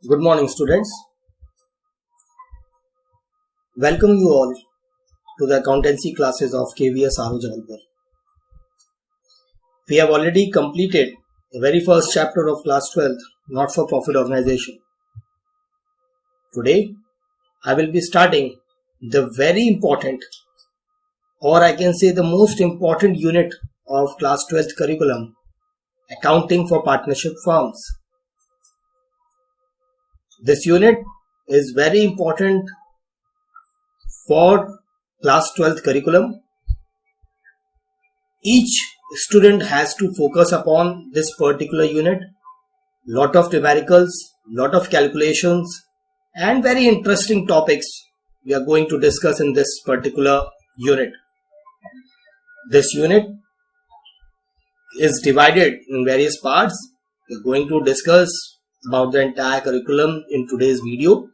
Good morning, students. Welcome you all to the accountancy classes of KVS RO Jabalpur. We have already completed the very first chapter of class 12th, not-for-profit organization. Today, I will be starting the very important, or I can say the most important unit of class 12th curriculum, accounting for partnership firms. This unit is very important for class 12th curriculum. Each student has to focus upon this particular unit. Lot of numericals, lot of calculations and very interesting topics we are going to discuss in this particular unit. This unit is divided in various parts. We are going to discuss about the entire curriculum in today's video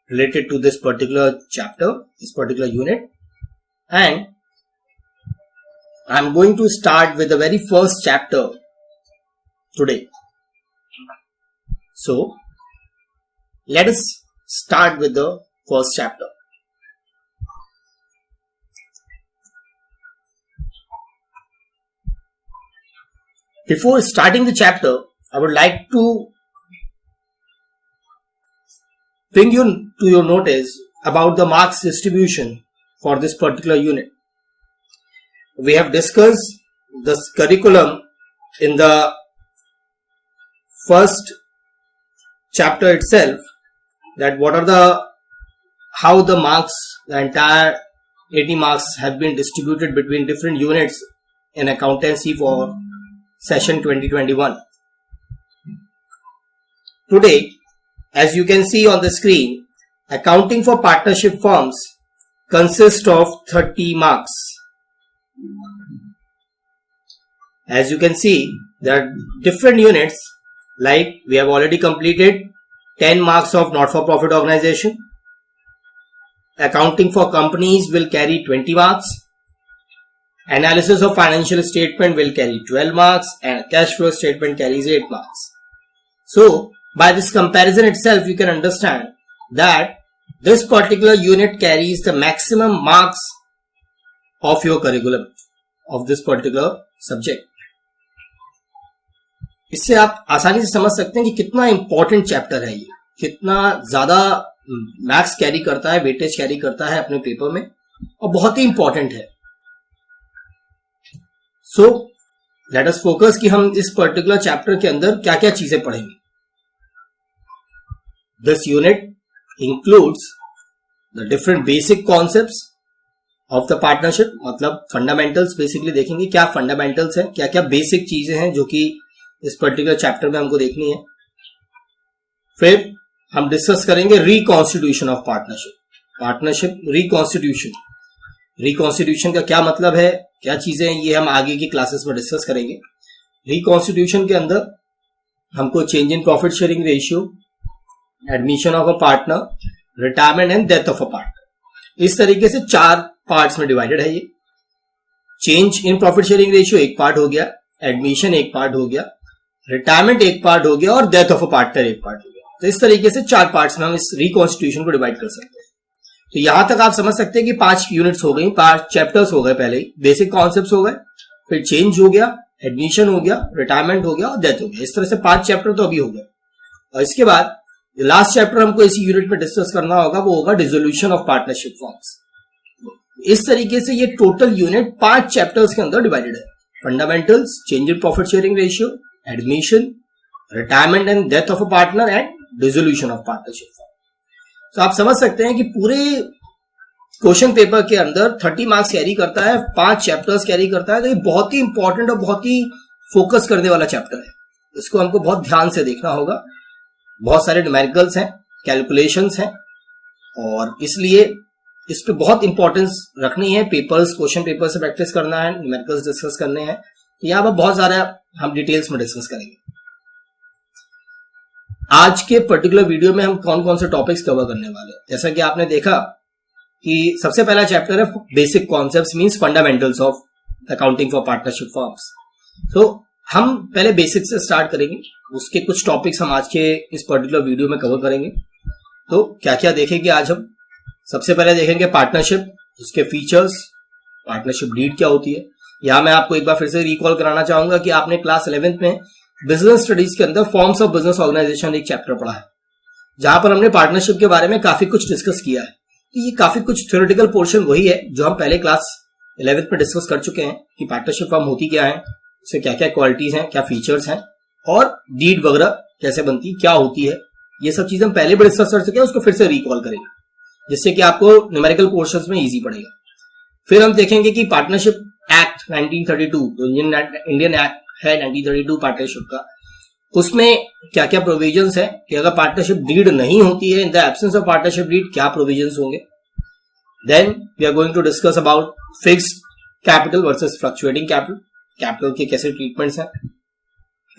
related to this particular chapter, this particular unit, and I'm going to start with the very first chapter today. So let us start with the first chapter. Before starting the chapter, I would like to bring you to your notice about the marks distribution for this particular unit. We have discussed this curriculum in the first chapter itself, that how the marks, the entire 80 marks have been distributed between different units in accountancy for session 2021. Today, as you can see on the screen, accounting for partnership firms consists of 30 marks. As you can see, there are different units, like we have already completed 10 marks of not-for-profit organization. Accounting for companies will carry 20 marks. Analysis of financial statement will carry 12 marks and cash flow statement carries 8 marks. So, by this comparison itself, you can understand that this particular unit carries the maximum marks of your curriculum of this particular subject. इससे आप आसानी से समझ सकते हैं कि कितना important chapter है ये, कितना ज्यादा मैथ्स कैरी करता है, वेटेज कैरी करता है अपने पेपर में और बहुत ही इंपॉर्टेंट है. सो लेट अस फोकस कि हम इस पर्टिकुलर चैप्टर के अंदर क्या क्या चीजें पढ़ेंगे. This unit includes the different basic concepts of the partnership. मतलब fundamentals basically देखेंगे, क्या fundamentals है, क्या क्या basic चीजें हैं जो कि इस particular chapter में हमको देखनी है. फिर हम डिस्कस करेंगे reconstitution of partnership reconstitution. reconstitution का क्या मतलब है, क्या चीजें हैं, ये हम आगे की क्लासेस में डिस्कस करेंगे. reconstitution के अंदर हमको change in profit sharing ratio, admission of a partner, retirement and death of a partner, इस तरीके से 4 पार्ट्स में डिवाइडेड है ये. Change in profit sharing ratio एक पार्ट हो गया, एडमिशन एक पार्ट हो गया, रिटायरमेंट एक पार्ट हो गया और डेथ ऑफ अ पार्टनर एक पार्ट हो गया. तो इस तरीके से 4 पार्ट्स में हम इस रिकॉन्स्टिट्यूशन को डिवाइड कर सकते हैं. तो यहां तक आप समझ सकते हैं कि 5 यूनिट्स हो गई, 5 चैप्टर्स हो गए. पहले ही बेसिक कॉन्सेप्ट्स हो गए, फिर चेंज हो गया, एडमिशन हो गया, रिटायरमेंट हो गया और डेथ हो गया. इस तरह से 5 चैप्टर तो अभी हो गए. और इसके बाद लास्ट चैप्टर हमको इसी यूनिट में डिस्कस करना होगा, वो होगा डिसोल्यूशन ऑफ पार्टनरशिप फॉर्म्स. इस तरीके से ये टोटल यूनिट 5 चैप्टर्स के अंदर डिवाइडेड है. Fundamentals, change in profit sharing ratio, admission, retirement and death of a partner and dissolution of partnership form. तो आप समझ सकते हैं कि पूरे क्वेश्चन पेपर के अंदर 30 मार्क्स कैरी करता है, 5 चैप्टर्स कैरी करता है. तो ये बहुत ही इंपॉर्टेंट और बहुत ही फोकस करने वाला चैप्टर है. इसको हमको बहुत ध्यान से देखना होगा. बहुत सारे न्यूमेरिकल्स हैं, कैलकुलेशंस हैं और इसलिए इस पे बहुत इंपॉर्टेंस रखनी है. पेपर्स, क्वेश्चन पेपर से प्रैक्टिस करना है, न्यूमेरिकल्स डिस्कस करने हैं. यहाँ पर बहुत सारा हम डिटेल्स में डिस्कस करेंगे. आज के पर्टिकुलर वीडियो में हम कौन कौन से टॉपिक्स कवर करने वाले हैं. जैसा कि आपने देखा कि सबसे पहला चैप्टर है basic concepts means fundamentals of accounting for partnership firms. तो हम पहले बेसिक से स्टार्ट करेंगे. उसके कुछ टॉपिक्स हम आज के इस पर्टिकुलर वीडियो में कवर करेंगे। तो क्या क्या देखेंगे आज हम? सबसे पहले देखेंगे पार्टनरशिप, उसके फीचर्स, पार्टनरशिप डीड क्या होती है। यहां मैं आपको एक बार फिर से रिकॉल कराना चाहूंगा कि आपने क्लास 11th में बिजनेस स्टडीज के अंदर फॉर्म्स ऑफ बिजनेस ऑर्गेनाइजेशन एक चैप्टर पढ़ा है, जहां पर हमने पार्टनरशिप के बारे में काफी कुछ डिस्कस किया है। ये काफी कुछ थ्योरेटिकल पोर्शन वही है जो हम पहले क्लास 11th में डिस्कस कर चुके हैं कि पार्टनरशिप फर्म होती क्या है, उससे क्या क्या क्वालिटीज हैं, क्या फीचर्स हैं, और डीड वगैरह कैसे बनती, क्या होती है। ये सब चीजें हम पहले भी डिस्कस कर चुके हैं, उसको फिर से रिकॉल करेंगे जिससे कि आपको न्यूमेरिकल पोर्शंस में इजी पड़ेगा। फिर हम देखेंगे कि पार्टनरशिप एक्ट 1932 जो इंडियन एक्ट है 1932 पार्टनरशिप का, उसमें क्या क्या प्रोविजंस है कि अगर पार्टनरशिप डीड नहीं होती है, in the absence of partnership deed क्या प्रोविजंस होंगे। Then we are going to discuss about fixed capital versus fluctuating capital, capital के कैसे ट्रीटमेंट्स हैं।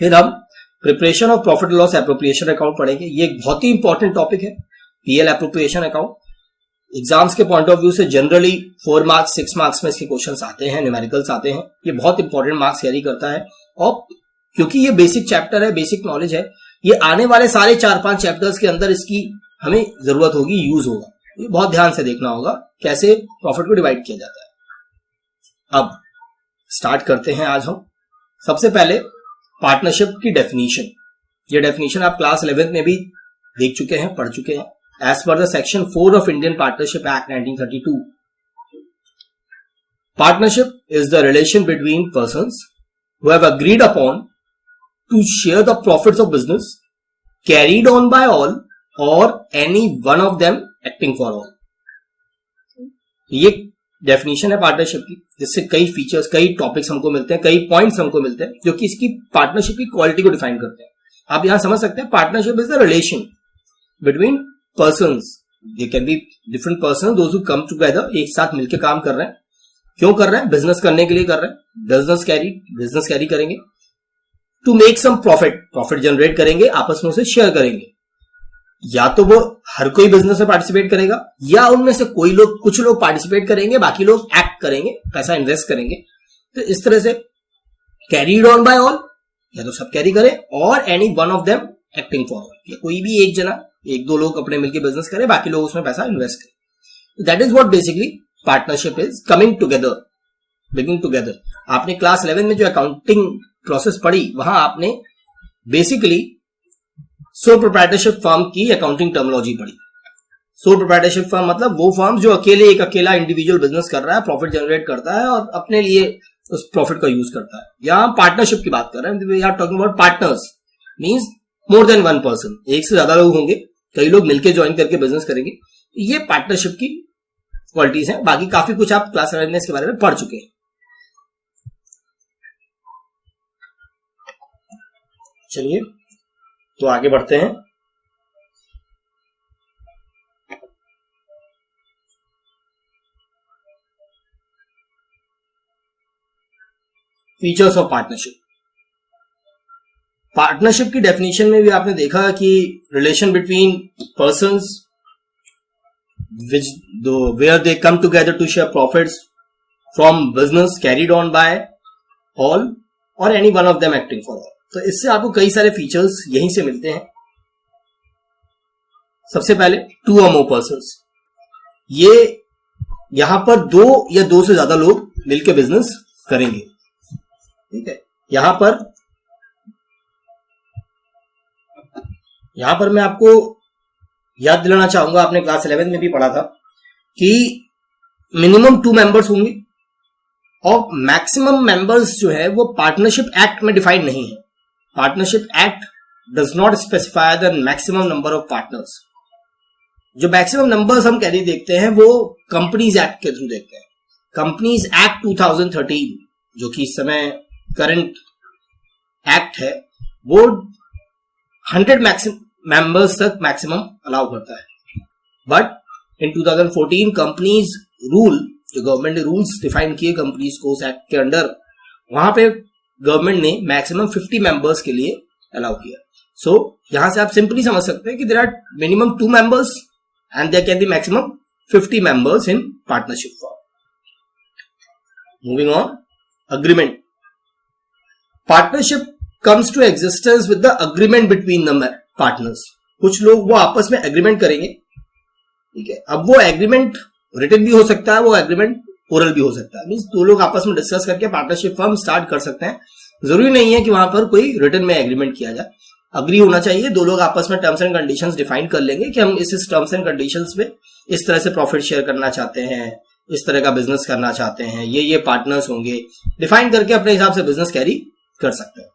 फिर हम preparation of profit loss appropriation account पढ़ेंगे। ये एक बहुत ही इंपॉर्टेंट टॉपिक है, पीएल एप्रोप्रिएशन अकाउंट। एग्जाम्स के पॉइंट ऑफ व्यू से जनरली 4 मार्क्स 6 मार्क्स में इसके क्वेश्चंस आते हैं, न्यूमेरिकल्स आते हैं। ये बहुत इंपॉर्टेंट मार्क्स कैरी करता है, और क्योंकि ये बेसिक चैप्टर है, बेसिक नॉलेज है, ये आने वाले सारे 4-5 चैप्टर्स के अंदर इसकी हमें जरूरत होगी, यूज होगा। ये बहुत ध्यान से देखना होगा कैसे प्रॉफिट को डिवाइड किया जाता है। अब स्टार्ट करते हैं आज हम। सबसे पहले पार्टनरशिप की डेफिनेशन। ये डेफिनेशन आप क्लास 11th में भी देख चुके हैं, पढ़ चुके हैं। As per the section 4 of Indian partnership act 1932, partnership is the relation between persons who have agreed upon to share the profits of business carried on by all or any one of them acting for all। ये definition है partnership की, जिससे कई features, कई topics हमको मिलते हैं, कई पॉइंट्स हमको मिलते हैं जो कि इसकी पार्टनरशिप की क्वालिटी को डिफाइन करते हैं। आप यहां समझ सकते हैं partnership is the relation between persons. They can be different person, those who come together, एक साथ मिलकर काम कर रहे हैं। क्यों कर रहे हैं? बिजनेस करने के लिए कर रहे हैं, बिजनेस कैरी करेंगे, to make some profit generate करेंगे, आपस में उसे शेयर करेंगे। या तो वो हर कोई बिजनेस में पार्टिसिपेट करेगा, या उनमें से कुछ लोग पार्टिसिपेट करेंगे, बाकी लोग एक्ट करेंगे, पैसा इन्वेस्ट करेंगे। तो इस तरह से कैरीड ऑन बाय ऑल, या तो सब कैरी करें, और any one of them acting for all, या कोई भी एक जना, 1-2 लोग अपने मिलकर बिजनेस करें, बाकी लोग उसमें पैसा इन्वेस्ट करें। That is what basically partnership is, coming together, being together. आपने क्लास 11 में जो अकाउंटिंग प्रोसेस पढ़ी, वहां आपने बेसिकली सोल प्रोप्राइटरशिप फर्म की अकाउंटिंग टर्मिनोलॉजी पढ़ी। सोल प्रोप्राइटरशिप फर्म मतलब वो फर्म जो एक अकेला इंडिविजुअल बिजनेस कर रहा है, प्रॉफिट जनरेट करता है और अपने लिए उस प्रॉफिट का यूज करता है। यहां पार्टनरशिप की बात कर रहे हैं, we are talking about partners, means more than one person, एक से ज्यादा लोग होंगे, कई लोग मिलकर ज्वाइन करके बिजनेस करेंगे। ये पार्टनरशिप की क्वालिटीज हैं। बाकी काफी कुछ आप क्लास 11 में इसके बारे में पढ़ चुके हैं। चलिए तो आगे बढ़ते हैं। Features of partnership. पार्टनरशिप की डेफिनेशन में भी आपने देखा कि relation between persons where they come together to share profits from business carried on by all or any one of them acting for all। तो इससे आपको कई सारे फीचर्स यहीं से मिलते हैं। सबसे पहले 2 or more persons, ये यहां पर 2 या 2 से ज्यादा लोग मिलकर बिजनेस करेंगे। ठीक है, यहां पर मैं आपको याद दिलाना चाहूंगा, आपने क्लास 11 में भी पढ़ा था कि मिनिमम 2 मेंबर्स होंगे, और मैक्सिमम मेंबर्स जो है वो पार्टनरशिप एक्ट में डिफाइंड नहीं है। Partnership act does not specify the maximum number of partners. जो मैक्सिमम नंबर्स हम कैसे देखते हैं वो कंपनीज एक्ट के थ्रू देखते हैं। कंपनीज एक्ट 2013 जो कि इस समय करंट एक्ट है, वो 100 मेंबर्स तक मैक्सिमम अलाउ करता है। बट इन 2014 कंपनीज रूल, जो गवर्नमेंट ने रूल्स डिफाइन किए कंपनीज को उस एक्ट के अंडर, वहां पे गवर्नमेंट ने मैक्सिमम 50 मेंबर्स के लिए अलाउ किया। सो यहां से आप सिंपली समझ सकते हैं कि there are minimum 2 members and there can be maximum 50 members in partnership form. Moving on, agreement. Partnership comes to existence with the agreement between the partners. कुछ लोग वो आपस में एग्रीमेंट करेंगे, ठीक है. अब वो एग्रीमेंट रिटन भी हो सकता है, वो एग्रीमेंट ओरल भी हो सकता है. मींस दो लोग आपस में डिस्कस करके पार्टनरशिप फर्म स्टार्ट कर सकते हैं. जरूरी नहीं है कि वहां पर कोई रिटन में एग्रीमेंट किया जाए. अग्री होना चाहिए, दो लोग आपस में टर्म्स एंड कंडीशंस डिफाइन कर लेंगे कि हम इस टर्म्स एंड कंडीशंस में इस तरह से प्रॉफिट शेयर करना चाहते हैं, इस तरह का बिजनेस करना चाहते हैं, ये पार्टनर्स होंगे. डिफाइन करके अपने हिसाब से बिजनेस कैरी कर सकते हैं.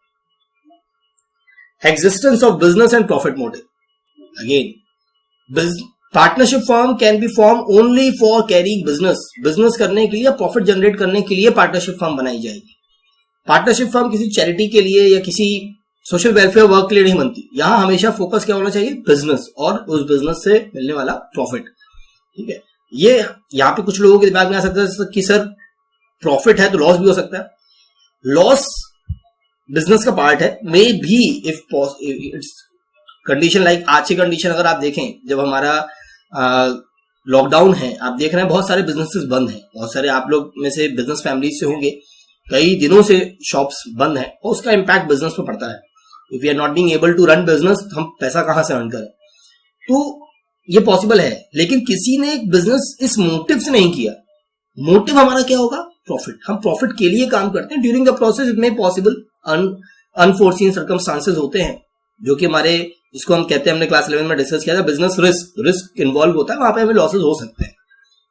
Existence of business and profit motive. Again partnership firm can be form only for carrying business. Business करने के लिए, प्रॉफिट जनरेट करने के लिए पार्टनरशिप फर्म बनाई जाएगी. पार्टनरशिप फर्म किसी चैरिटी के लिए या किसी सोशल वेलफेयर वर्क के लिए नहीं बनती. यहां हमेशा फोकस क्या होना चाहिए? बिजनेस और उस बिजनेस से मिलने वाला प्रॉफिट. ठीक है. ये यहां पे कुछ लोगों के दिमाग में आ सकता है कि सर प्रॉफिट है तो लॉस भी हो सकता है. लॉस बिजनेस का पार्ट है. मे भी इफ इट्स कंडीशन लाइक आज की कंडीशन अगर आप देखें, जब हमारा लॉकडाउन है, आप देख रहे हैं बहुत सारे बिजनेसेस बंद हैं. बहुत सारे आप लोग में से बिजनेस फैमिलीज से होंगे, कई दिनों से शॉप्स बंद हैं और उसका इम्पैक्ट बिजनेस पे पड़ता है. If you are not being able to run business, हम पैसा कहां से अर्न करें? तो ये पॉसिबल है, लेकिन किसी ने एक बिजनेस इस मोटिव से नहीं किया. मोटिव हमारा क्या होगा? प्रॉफिट. हम प्रॉफिट के लिए काम करते हैं. During the process it may possible unforeseen circumstances होते हैं जो कि हमारे, जिसको हम कहते हैं, हमने क्लास 11 में डिस्कस किया था, बिजनेस रिस्क इन्वॉल्व होता है, वहां पे हमें लॉसेस हो सकते हैं.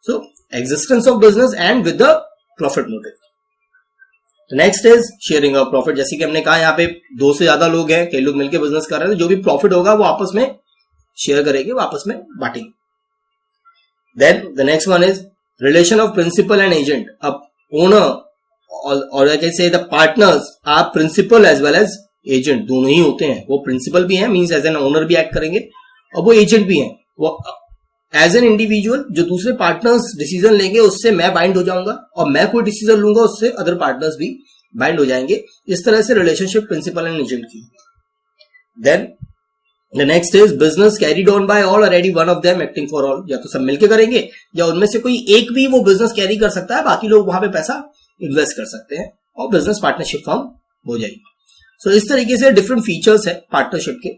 So existence of business and with the profit motive. Next is sharing of profit. जैसे कि हमने कहा यहाँ पे दो से ज्यादा लोग हैं, कई लोग मिलकर बिजनेस कर रहे हैं, तो जो भी प्रॉफिट होगा वो आपस में शेयर करेंगे, वो आपस में बांटेंगे. Then the next one is relation of principal and agent. अब ओनर और कैसे the partners are principal as well as agent, दोनों ही होते हैं. वो प्रिंसिपल भी हैं, मींस एज एन ओनर भी एक्ट करेंगे, और वो एजेंट भी हैं. वो एज एन इंडिविजुअल जो दूसरे पार्टनर्स डिसीजन लेंगे उससे मैं बाइंड हो जाऊंगा, और मैं कोई डिसीजन लूंगा उससे अदर पार्टनर्स भी बाइंड हो जाएंगे. इस तरह से रिलेशनशिप प्रिंसिपल एंड एजेंट की. Then the next is business carried on by all or any one of them acting for all. या तो सब मिलकर करेंगे या उनमें से कोई एक भी वो बिजनेस कैरी कर सकता है, बाकी लोग वहां पे पैसा इन्वेस्ट कर सकते हैं और बिजनेस पार्टनरशिप फर्म हो जाएगी. सो इस तरीके से डिफरेंट फीचर्स है पार्टनरशिप के.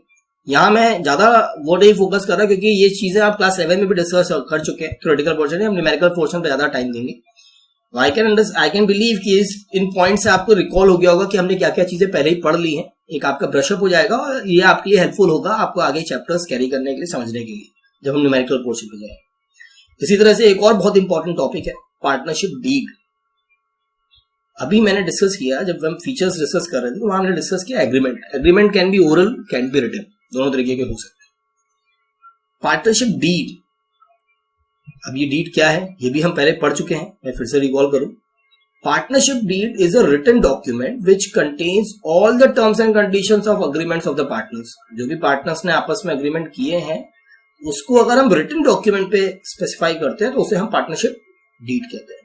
यहां मैं ज्यादा वो नहीं फोकस कर रहा क्योंकि ये चीजें आप क्लास 7 में भी डिस्कस कर चुके हैं. थ्योरेटिकल पोर्शन है, हम न्यूमेरिकल पोर्शन पे ज्यादा टाइम देंगे. आई कैन बिलीव कि इन पॉइंट से आपको रिकॉल हो गया होगा कि हमने क्या क्या चीजें पहले ही पढ़ ली हैं. एक आपका ब्रशअप हो जाएगा और ये आपके लिए हेल्पफुल होगा आपको आगे चैप्टर्स कैरी करने के लिए, समझने के लिए, जब हम न्यूमेरिकल पोर्शन पे जाए. इसी तरह से एक और बहुत इंपॉर्टेंट टॉपिक है पार्टनरशिप डीड. अभी मैंने डिस्कस किया, जब हम फीचर्स डिस्कस कर रहे थे तो वहां हमने डिस्कस किया agreement. Agreement can be oral, can be written, दोनों तरीके के हो सकते हैं. पार्टनरशिप डीड, अब ये डीड क्या है ये भी हम पहले पढ़ चुके हैं, मैं फिर से रिकॉल करूं. Partnership deed is a written document which contains all the terms and conditions of agreements of the partners. जो भी पार्टनर्स ने आपस में अग्रीमेंट किए हैं उसको अगर हम रिटन डॉक्यूमेंट पे स्पेसिफाई करते हैं तो उसे हम पार्टनरशिप डीड कहते हैं.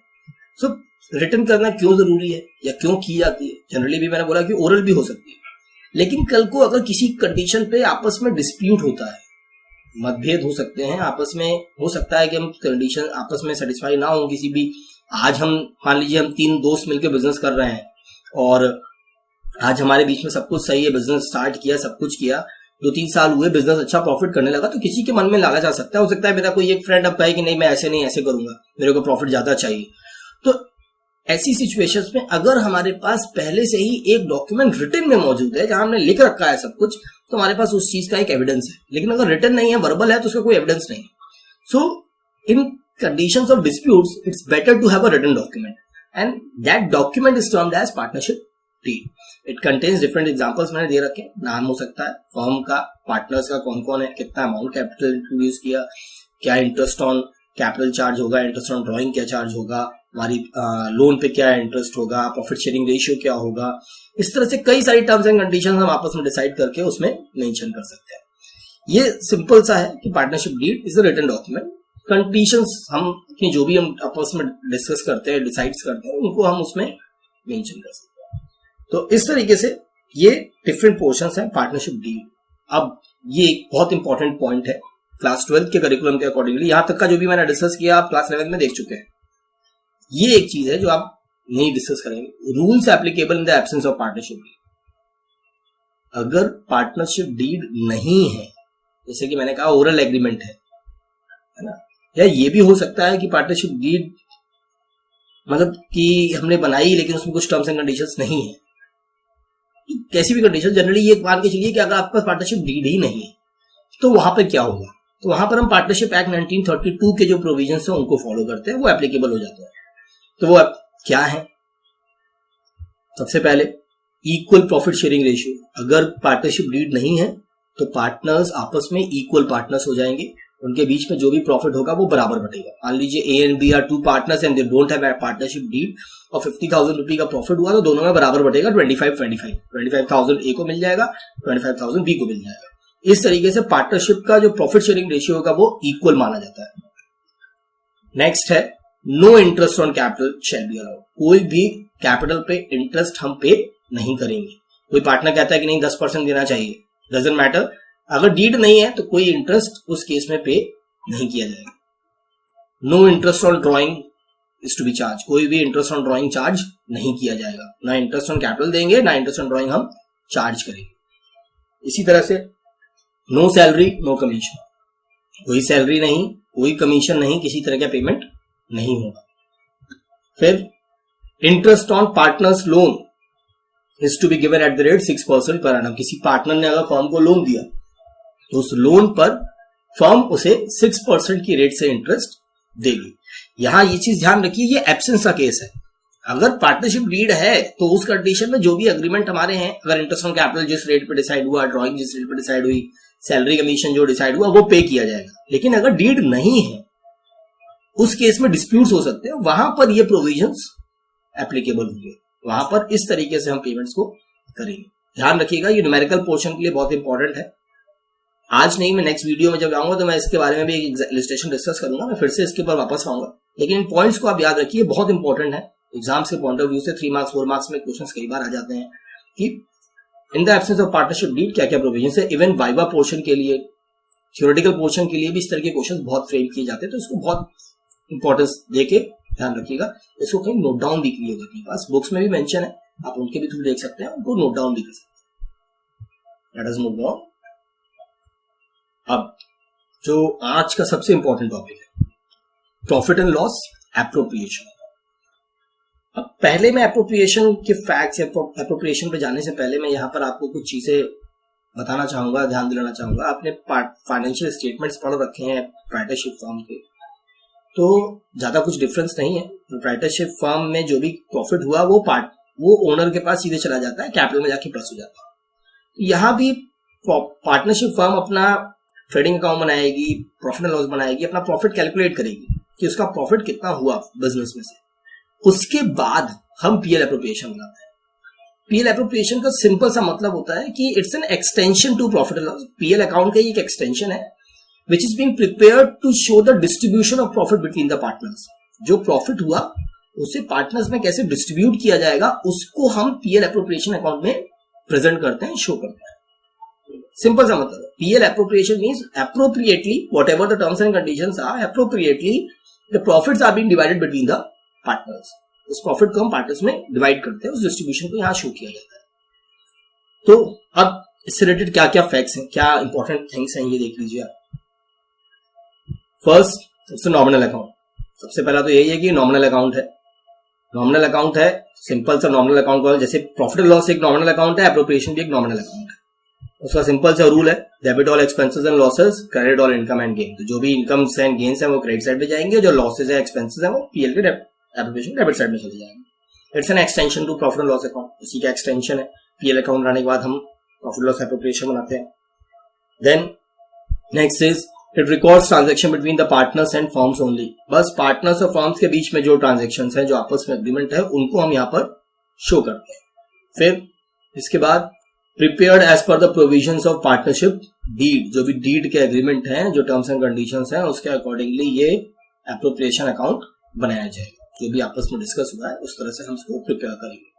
सो रिटन करना क्यों जरूरी है या क्यों की जाती है? जनरली भी मैंने बोला कि ओरल भी हो सकती है, लेकिन कल को अगर किसी कंडीशन पे आपस में डिस्प्यूट होता है, मतभेद हो सकते हैं आपस में, हो सकता है कि हम कंडीशन आपस में सेटिस्फाई ना हो किसी भी. आज हम मान लीजिए हम 3 दोस्त मिलकर बिजनेस कर रहे हैं और आज हमारे बीच में सब कुछ सही है, बिजनेस स्टार्ट किया, सब कुछ किया, 2-3 साल हुए, बिजनेस अच्छा प्रॉफिट करने लगा, तो किसी के मन में लालच आ सकता है. हो सकता है मेरा कोई एक फ्रेंड अब कहे कि नहीं मैं ऐसे नहीं ऐसे करूंगा, मेरे को प्रॉफिट ज्यादा चाहिए. तो ऐसी सिचुएशंस में अगर हमारे पास पहले से ही एक डॉक्यूमेंट रिटन में मौजूद है जहां हमने लिख रखा है सब कुछ, तो हमारे पास उस चीज का एक एविडेंस है. लेकिन अगर रिटन नहीं है, वर्बल है, तो उसका कोई एविडेंस नहीं है. सो इन conditions of disputes it's better to have a written document and that document is termed as partnership deed. It contains different examples मैंने दे रखे हैं. नाम हो सकता है फर्म का, पार्टनर्स का कौन कौन है, कितना अमाउंट कैपिटल इंट्रोड्यूस किया, क्या इंटरेस्ट ऑन कैपिटल चार्ज होगा, इंटरेस्ट ऑन ड्रॉइंग क्या चार्ज होगा, हमारी लोन पे क्या इंटरेस्ट होगा, प्रॉफिट शेयरिंग रेशियो क्या होगा. इस तरह से कई सारी टर्म्स एंड कंडीशंस हम आपस में डिसाइड करके उसमें मेंशन कर सकते हैं. ये सिंपल सा है कि partnership deed is a written document. Conditions हम कि जो भी हम आपस में डिस्कस करते हैं, डिसाइड्स करते हैं, उनको हम उसमें मेंशन कर सकते हैं. तो इस तरीके से ये डिफरेंट पोर्शंस हैं पार्टनरशिप डीड. अब ये एक बहुत इंपॉर्टेंट पॉइंट है क्लास 12 के करिकुलम के अकॉर्डिंगली. यहां तक का जो भी मैंने डिस्कस किया आप क्लास 11 में देख चुके हैं. ये एक चीज है जो आप नहीं डिस्कस करेंगे, rules applicable in the absence of partnership deed. अगर पार्टनरशिप डीड नहीं है, जैसे कि मैंने कहा ओरल एग्रीमेंट है ना, या ये भी हो सकता है कि पार्टनरशिप डीड मतलब कि हमने बनाई लेकिन उसमें कुछ टर्म्स एंड कंडीशंस नहीं है, कैसी भी कंडीशन, जनरली ये मान के चलिए कि अगर आपके पास पार्टनरशिप डीड ही नहीं है तो वहां पर क्या होगा, तो वहां पर हम पार्टनरशिप एक्ट 1932 के जो प्रोविजंस हैं उनको फॉलो करते हैं, वो एप्लीकेबल हो जाता है। तो वो क्या है, सबसे पहले इक्वल प्रॉफिट शेयरिंग रेशियो। अगर पार्टनरशिप डीड नहीं है तो पार्टनर्स आपस में इक्वल पार्टनर्स हो जाएंगे, उनके बीच में जो भी प्रॉफिट होगा वो बराबर बटेगा। मान लीजिए A and B are two partners and they don't have partnership deed और 50,000 रुपए का प्रॉफिट हुआ तो दोनों में बराबर बटेगा 25,000 ए को मिल जाएगा, 25,000 बी को मिल जाएगा। इस तरीके से पार्टनरशिप का जो प्रॉफिट शेयरिंग रेशियो होगा वो इक्वल माना जाता है। नेक्स्ट है no interest on capital shall be allowed. कोई भी कैपिटल पे इंटरेस्ट हम पे नहीं करेंगे। कोई पार्टनर कहता है कि नहीं 10% देना चाहिए, डजंट मैटर, अगर डीड नहीं है तो कोई इंटरेस्ट उस केस में पे नहीं किया जाएगा। No interest on drawing is to be charge. कोई भी इंटरेस्ट ऑन ड्रॉइंग चार्ज नहीं किया जाएगा, ना इंटरेस्ट ऑन कैपिटल देंगे ना इंटरेस्ट ऑन ड्रॉइंग हम चार्ज करेंगे। इसी तरह से नो सैलरी नो कमीशन। कोई सैलरी नहीं, कोई कमीशन नहीं, किसी तरह का पेमेंट नहीं होगा। फिर interest on partners loan is to be given at the rate 6% per annum। किसी पार्टनर ने अगर फर्म को लोन दिया तो उस लोन पर फर्म उसे 6% की रेट से इंटरेस्ट देगी। यहां ये चीज ध्यान रखिए, ये एब्सेंस का केस है। अगर पार्टनरशिप डीड है तो उस कंडीशन में जो भी एग्रीमेंट हमारे हैं, अगर इंटरेस्ट ऑन कैपिटल जिस रेट पे डिसाइड हुआ, ड्रॉइंग जिस रेट पे डिसाइड हुई, सैलरी कमीशन जो डिसाइड हुआ वो पे किया जाएगा। लेकिन अगर डीड नहीं है उस केस में डिस्प्यूट्स हो सकते हैं, वहां पर ये प्रोविजंस एप्लीकेबल होंगे, वहां पर इस तरीके से हम पेमेंट्स को करेंगे। ध्यान रखिएगा, ये न्यूमेरिकल पोर्शन के लिए बहुत इंपॉर्टेंट है। आज नहीं, मैं नेक्स्ट वीडियो में जब आऊंगा तो मैं इसके बारे में भी एक इलस्ट्रेशन डिस्कस करूंगा, मैं फिर से इसके ऊपर वापस आऊंगा। लेकिन इन पॉइंट्स को आप याद रखिए, बहुत इंपॉर्टेंट है। एग्जाम्स के पॉइंट ऑफ व्यू से 3 मार्क्स 4 मार्क्स में क्वेश्चन कई बार आ जाते हैं कि in the absence of partnership deed क्या क्या प्रोविजन है। इवन वाइवा पोर्शन के लिए, थ्योरेटिकल पोर्शन के लिए भी इस तरह के क्वेश्चन बहुत फ्रेम किए जाते हैं, तो इसको बहुत इंपॉर्टेंस देके ध्यान रखिएगा। इसको कहीं नोट डाउन भी कीजिएगा, अपने पास बुक्स में भी मेंशन है, आप उनके भी थ्रू देख सकते हैं, उनको नोट डाउन भी कर सकते हैं। Late us move on. अब जो आज का सबसे इंपॉर्टेंट टॉपिक है, प्रॉफिट एंड लॉस एप्रोप्रिएशन। अब पहले मैं एप्रोप्रिएशन के फैक्ट्स, एप्रोप्रिएशन पे जाने से पहले मैं यहाँ पर आपको कुछ चीजें बताना चाहूंगा, ध्यान दिलाना चाहूंगा। आपने फाइनेंशियल स्टेटमेंट्स पढ़ रखे हैं प्रोप्राइटरशिप फर्म के, तो ज्यादा कुछ डिफरेंस नहीं है। प्रोप्राइटरशिप फर्म में जो भी प्रॉफिट हुआ वो ओनर के पास सीधे चला जाता है, कैपिटल में जाके प्लस हो जाता है। यहाँ भी पार्टनरशिप फर्म अपना ट्रेडिंग अकाउंट बनाएगी, प्रॉफिट एंड लॉस बनाएगी, अपना प्रॉफिट कैलकुलेट करेगी कि उसका प्रॉफिट कितना हुआ बिजनेस में से। उसके बाद हम पीएल एप्रोप्रिएशन बनाते हैं। पीएल एप्रोप्रिएशन का सिंपल सा मतलब होता है कि it's an extension to profit and loss. PL account का एक एक्सटेंशन है which is being prepared to show the distribution of profit between the partners। जो प्रॉफिट हुआ उसे पार्टनर्स में कैसे डिस्ट्रीब्यूट किया जाएगा, उसको हम पीएल एप्रोप्रिएशन अकाउंट में प्रेजेंट करते हैं, शो करते हैं। सिंपल सा मतलब है, PL appropriation means appropriately whatever the terms and conditions are, appropriately the profits are being divided between the partners. उस प्रॉफिट को हम पार्टनर्स में डिवाइड करते हैं, उस डिस्ट्रीब्यूशन को यहाँ शो किया जाता है। तो अब इससे रिलेटेड क्या क्या फैक्ट्स हैं, क्या इंपॉर्टेंट थिंग्स हैं, ये देख लीजिए आप। फर्स्ट, सबसे नॉमिनल अकाउंट। सबसे पहला तो यही है कि नॉमिनल अकाउंट है। नॉमिनल अकाउंट है, सिंपल सा नॉमिनल अकाउंट का, जैसे प्रॉफिट एंड लॉस एक नॉमिनल अकाउंट है, एप्रोप्रिएशन भी एक नॉमिनल अकाउंट है। उसका सिंपल सा रूल है, debit all expenses and losses, credit all income and gain. तो जो भी इनकम्स एंड गेन्स है वो क्रेडिट साइड पे जाएंगे, जो लॉसेस है एक्सपेंसेस है वो पीएल के एप्रोप्रिएशन डेबिट साइड में चले जाएंगे। It's an extension to profit and loss account, उसी का एक्सटेंशन है। पीएल अकाउंट बनाने के बाद हम प्रॉफिट लॉस एप्रोप्रिएशन बनाते हैं। Then next is it records transaction between the partners and firms only. बस पार्टनर्स और फर्म्स के बीच में जो ट्रांजेक्शंस हैं, जो आपस में एग्रीमेंट है, उनको हम यहाँ पर शो करते हैं। फिर इसके बाद prepared as per the provisions of partnership deed. जो भी डीड के एग्रीमेंट हैं, जो टर्म्स एंड कंडीशंस हैं, उसके अकॉर्डिंगली ये एप्रोप्रिएशन अकाउंट बनाया जाएगा। जो भी आपस में डिस्कस हुआ है उस तरह से हम इसको प्रिपेयर करेंगे।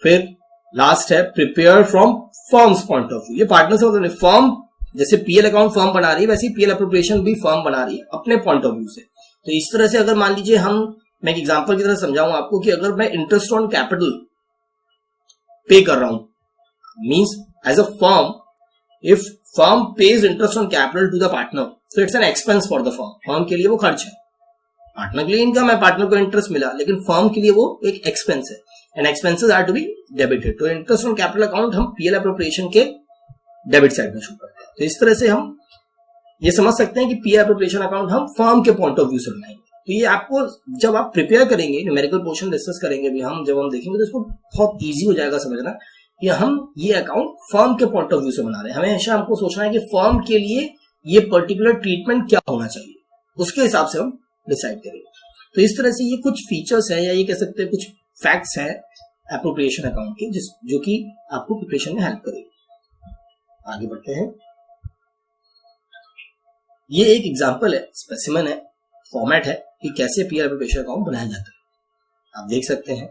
फिर लास्ट है prepare from firms point of view. ये पार्टनर्स मतलब फर्म, जैसे पीएल अकाउंट फर्म बना रही है वैसे ही पीएल एप्रोप्रिएशन भी फर्म बना रही है अपने पॉइंट ऑफ व्यू से। तो इस तरह से अगर मान लीजिए मैं एक एग्जांपल की तरह समझाऊं आपको कि अगर मैं इंटरेस्ट ऑन कैपिटल पे कर रहा हूं, means as a firm, if firm pays interest on capital to the partner, so it's an expense for the firm. Firm के लिए वो खर्च है, पार्टनर के लिए इनकम है, पार्टनर को इंटरेस्ट मिला, लेकिन फर्म के लिए वो एक एक्सपेंस है. And expenses are to be debited. तो इंटरेस्ट ऑन कैपिटल अकाउंट हम पीएल एप्रोप्रिएशन के डेबिट साइड में शो करते हैं. तो इस तरह से हम ये समझ सकते हैं कि पीएल एप्रोप्रिएशन अकाउंट हम फर्म के पॉइंट ऑफ व्यू से बनाएंगे. तो ये आपको जब आप प्रिपेयर करेंगे, न्यूमेरिकल पोर्शन डिस्कस करेंगे भी हम, जब हम देखेंगे तो इसको बहुत इजी हो जाएगा समझना कि हम ये अकाउंट फर्म के पॉइंट ऑफ व्यू से बना रहे हैं. हमेशा हमको सोचना है कि फर्म के लिए ये पर्टिकुलर ट्रीटमेंट क्या होना चाहिए, उसके हिसाब से हम डिसाइड करेंगे. तो इस तरह से ये कुछ फीचर्स हैं, या ये कह सकते हैं कुछ फैक्ट्स हैं एप्रोप्रिएशन अकाउंट के, जो कि आपको प्रिपरेशन में हेल्प करेगी. आगे बढ़ते हैं. ये एक एग्जांपल है, स्पेसिमेन है, फॉर्मेट है कि कैसे पीएल एप्रोप्रिएशन अकाउंट बनाया जाता है. आप देख सकते हैं,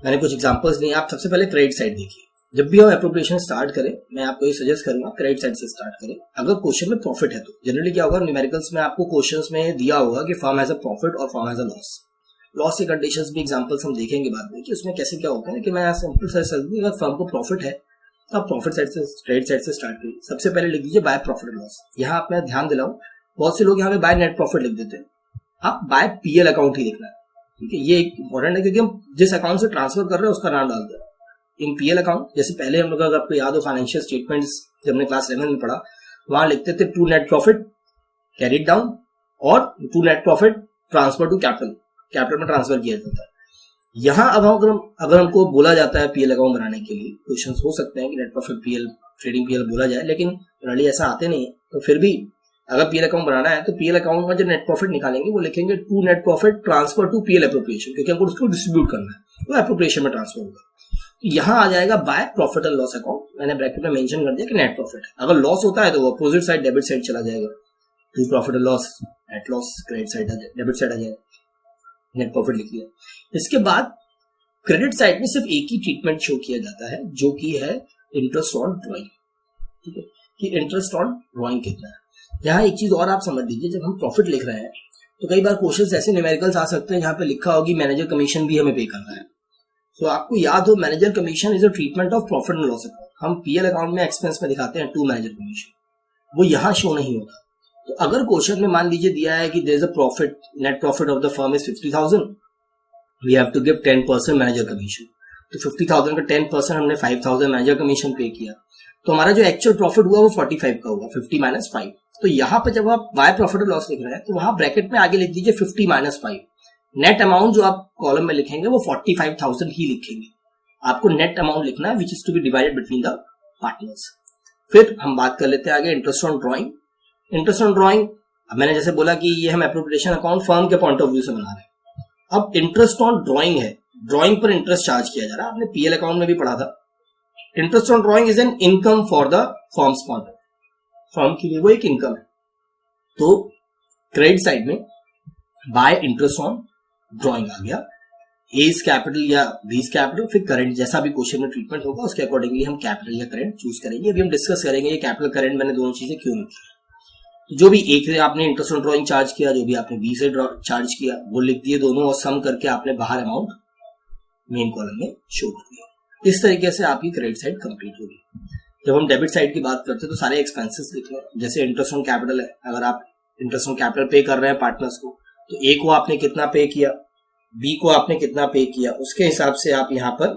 मैंने कुछ एग्जांपल्स दिए. आप सबसे पहले क्रेडिट साइड देखिए. जब भी हम एप्रोप्रिएशन स्टार्ट करें, मैं आपको ये सजेस्ट करूंगा क्रेडिट साइड से स्टार्ट करें. अगर क्वेश्चन में प्रॉफिट है तो जनरली क्या होगा, न्यूमेरिकल्स में आपको क्वेश्चंस में दिया होगा कि फर्म हैज अ प्रॉफिट और firm has a loss. Loss के कंडीशंस भी एग्जांपल्स हम देखेंगे बाद में कि उसमें कैसे क्या होता है. कि मैं सिंपल सा अगर फर्म को प्रॉफिट है तो आप प्रॉफिट साइड से, क्रेडिट साइड से स्टार्ट करिए. सबसे पहले लिख दीजिए बाय प्रॉफिट लॉस. यहाँ आप मैं ध्यान दिलाऊं, बहुत से लोग यहाँ पे बाय नेट प्रॉफिट लिख देते हैं. आप बाय पीएल अकाउंट ही लिखना है. ठीक है, ये एक इंपॉर्टेंट है क्योंकि हम जिस अकाउंट से ट्रांसफर कर रहे हैं उसका नाम डाल दें इन पीएल अकाउंट. जैसे पहले हम लोग, अगर आपको याद हो, फाइनेंशियल स्टेटमेंट्स जब हमने क्लास 11 में पढ़ा, वहां लिखते थे to net profit carried down or to net profit transfer to capital, capital में ट्रांसफर किया जाता है. यहाँ अब अगर हमको बोला जाता है पीएल अकाउंट बनाने के लिए, क्वेश्चन हो सकते हैं कि net profit PL, trading PL बोला जाए, लेकिन जनरली ऐसा आते नहीं है. तो फिर भी अगर पीएल अकाउंट बनाना है तो पीएल अकाउंट में जो नेट प्रॉफिट निकालेंगे वो लिखेंगे to net profit transfer to PL appropriation, क्योंकि हमको उसको डिस्ट्रीब्यूट करना है, तो एप्रोप्रिएशन में ट्रांसफर होगा. यहाँ आ जाएगा by profit and loss account. मैंने ब्रैकेट में मेंशन कर दिया कि नेट प्रॉफिट. अगर लॉस होता है तो वो अपोजिट साइड डेबिट साइड चला जाएगा. To profit and loss, net loss credit side, debit side आ जाएगा. नेट प्रॉफिट लिख लिया. इसके बाद क्रेडिट साइड में सिर्फ एक ही ट्रीटमेंट शो किया जाता है, जो कि है इंटरेस्ट ऑन ड्रॉइंग. ठीक है, कि इंटरेस्ट ऑन ड्रॉइंग कितना है. यहाँ एक चीज और आप समझ लीजिए, जब हम प्रॉफिट लिख रहे हैं तो कई बार क्वेश्चंस ऐसे न्यूमेरिकल्स आ सकते हैं जहां पे लिखा होगी मैनेजर कमीशन भी हमें पे करना है. सो आपको याद हो, manager commission is a treatment of profit and loss account. हम पीएल अकाउंट में एक्सपेंस में दिखाते हैं टू मैनेजर कमीशन, वो यहाँ शो नहीं होता. तो अगर क्वेश्चन में मान लीजिए दिया है कि there is a profit, net profit of the firm is 50,000, we have to give 10% manager commission. तो 50,000 का 10% हमने 5,000 मैनेजर कमीशन पे किया, तो हमारा जो एक्चुअल प्रॉफिट हुआ वो 45 का होगा, 50 माइनस 5. तो यहाँ पर जब आप बाय प्रॉफिट और लॉस लिख रहे हैं तो वहां ब्रैकेट में आगे लिख दीजिए 50 माइनस 5. नेट अमाउंट जो आप कॉलम में लिखेंगे वो 45,000 ही लिखेंगे. आपको नेट अमाउंट लिखना है which is to be divided between the partners. फिर हम बात कर लेते हैं आगे interest on drawing. Interest on drawing, मैंने जैसे बोला कि ये हम एप्रोप्रिएशन अकाउंट फर्म के पॉइंट ऑफ व्यू से बना रहे हैं. अब इंटरेस्ट ऑन ड्रॉइंग है, ड्रॉइंग पर इंटरेस्ट चार्ज किया जा रहा है. आपने पीएल अकाउंट में भी पढ़ा था. Interest on drawing is an income for the firms point of, firm के लिए वो एक इनकम है. तो क्रेडिट साइड में बाय इंटरेस्ट ऑन ड्रॉइंग आ गया. ए इज कैपिटल या बी इज कैपिटल, फिर करंट, जैसा भी क्वेश्चन में ट्रीटमेंट होगा उसके अकॉर्डिंगली हम कैपिटल या करंट चूज करेंगे. अभी हम डिस्कस करेंगे ये कैपिटल करंट मैंने दोनों चीजें क्यों लिखी है. जो भी एक से आपने इंटरेस्ट ऑन ड्रॉइंग चार्ज किया, जो भी आपने बी से चार्ज किया, वो लिख दिए दोनों, और सम करके आपने बाहर अमाउंट मेन कॉलम में शो कर दिया. इस तरीके से आपकी क्रेडिट साइड कंप्लीट होगी. जब हम डेबिट साइड की बात करते हैं तो सारे एक्सपेंसेस लिख लें. जैसे इंटरेस्ट ऑन कैपिटल है, अगर आप इंटरेस्ट ऑन कैपिटल पे कर रहे हैं पार्टनर्स को, तो ए को आपने कितना पे किया, बी को आपने कितना पे किया, उसके हिसाब से आप यहां पर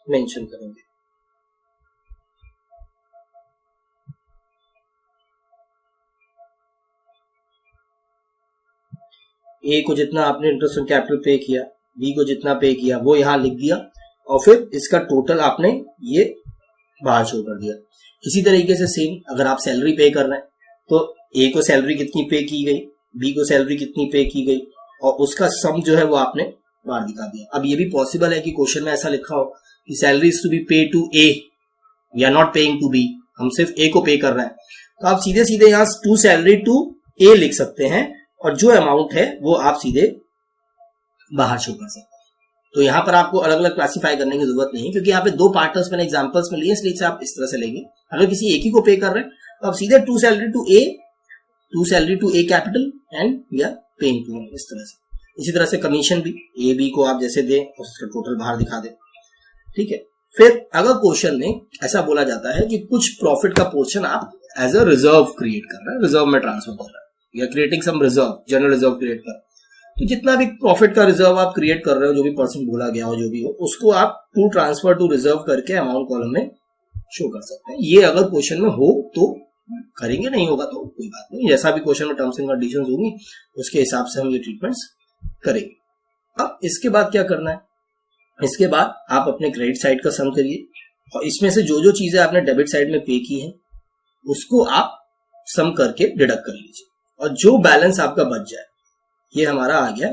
मेंशन करेंगे. ए को जितना आपने इंटरेस्ट ऑन कैपिटल पे किया, बी को जितना पे किया वो यहां लिख दिया, और फिर इसका टोटल आपने ये बाहर शो कर दिया. इसी तरीके से सेम अगर आप सैलरी पे कर रहे हैं तो ए को सैलरी कितनी पे की गई, बी को सैलरी कितनी पे की गई, और उसका सम जो है वो आपने बाहर दिखा दिया. अब ये भी पॉसिबल है कि क्वेश्चन में ऐसा लिखा हो कि salary is to be pay to A, we are not paying to B, हम सिर्फ ए को पे कर रहे हैं. तो आप सीधे सीधे यहाँ टू सैलरी टू ए लिख सकते हैं, और जो अमाउंट है वो आप सीधे बाहर शो कर सकते हैं. तो यहाँ पर आपको अलग अलग क्लासिफाई करने की जरूरत नहीं है, क्योंकि यहाँ पे दो पार्टनर्स मैंने एग्जांपल्स में लिए, इसलिए आप इस तरह से लेंगे. अगर किसी एक ही को पे कर रहे हैं तो आप सीधे to salary to A capital and we are paying to, इस तरह से. इसी तरह से कमीशन भी ए बी को आप जैसे दें उसका टोटल बाहर दिखा दें. ठीक है. फिर अगर क्वेश्चन में ऐसा बोला जाता है कि कुछ प्रॉफिट का पोर्शन आप एज अ रिजर्व क्रिएट कर रहे हैं, रिजर्व में ट्रांसफर कर रहे हैं या creating some reserve, general reserve create कर, तो जितना भी प्रॉफिट का रिजर्व आप क्रिएट कर रहे हो, जो भी परसेंट बोला गया हो, जो भी हो, उसको आप टू ट्रांसफर टू रिजर्व करके अमाउंट कॉलम में शो कर सकते हैं। ये अगर क्वेश्चन में हो तो करेंगे, नहीं होगा तो कोई बात नहीं, जैसा भी क्वेश्चन में टर्म्स एंड कंडीशंस होंगी उसके हिसाब से हम ये ट्रीटमेंट्स करेंगे। अब इसके बाद क्या करना है, इसके बाद आप अपने क्रेडिट साइड का सम करिए और इसमें से जो जो चीजें आपने डेबिट साइड में पे की हैं उसको आप सम करके डिडक्ट कर लीजिए और जो बैलेंस आपका बच जाए, ये हमारा आ गया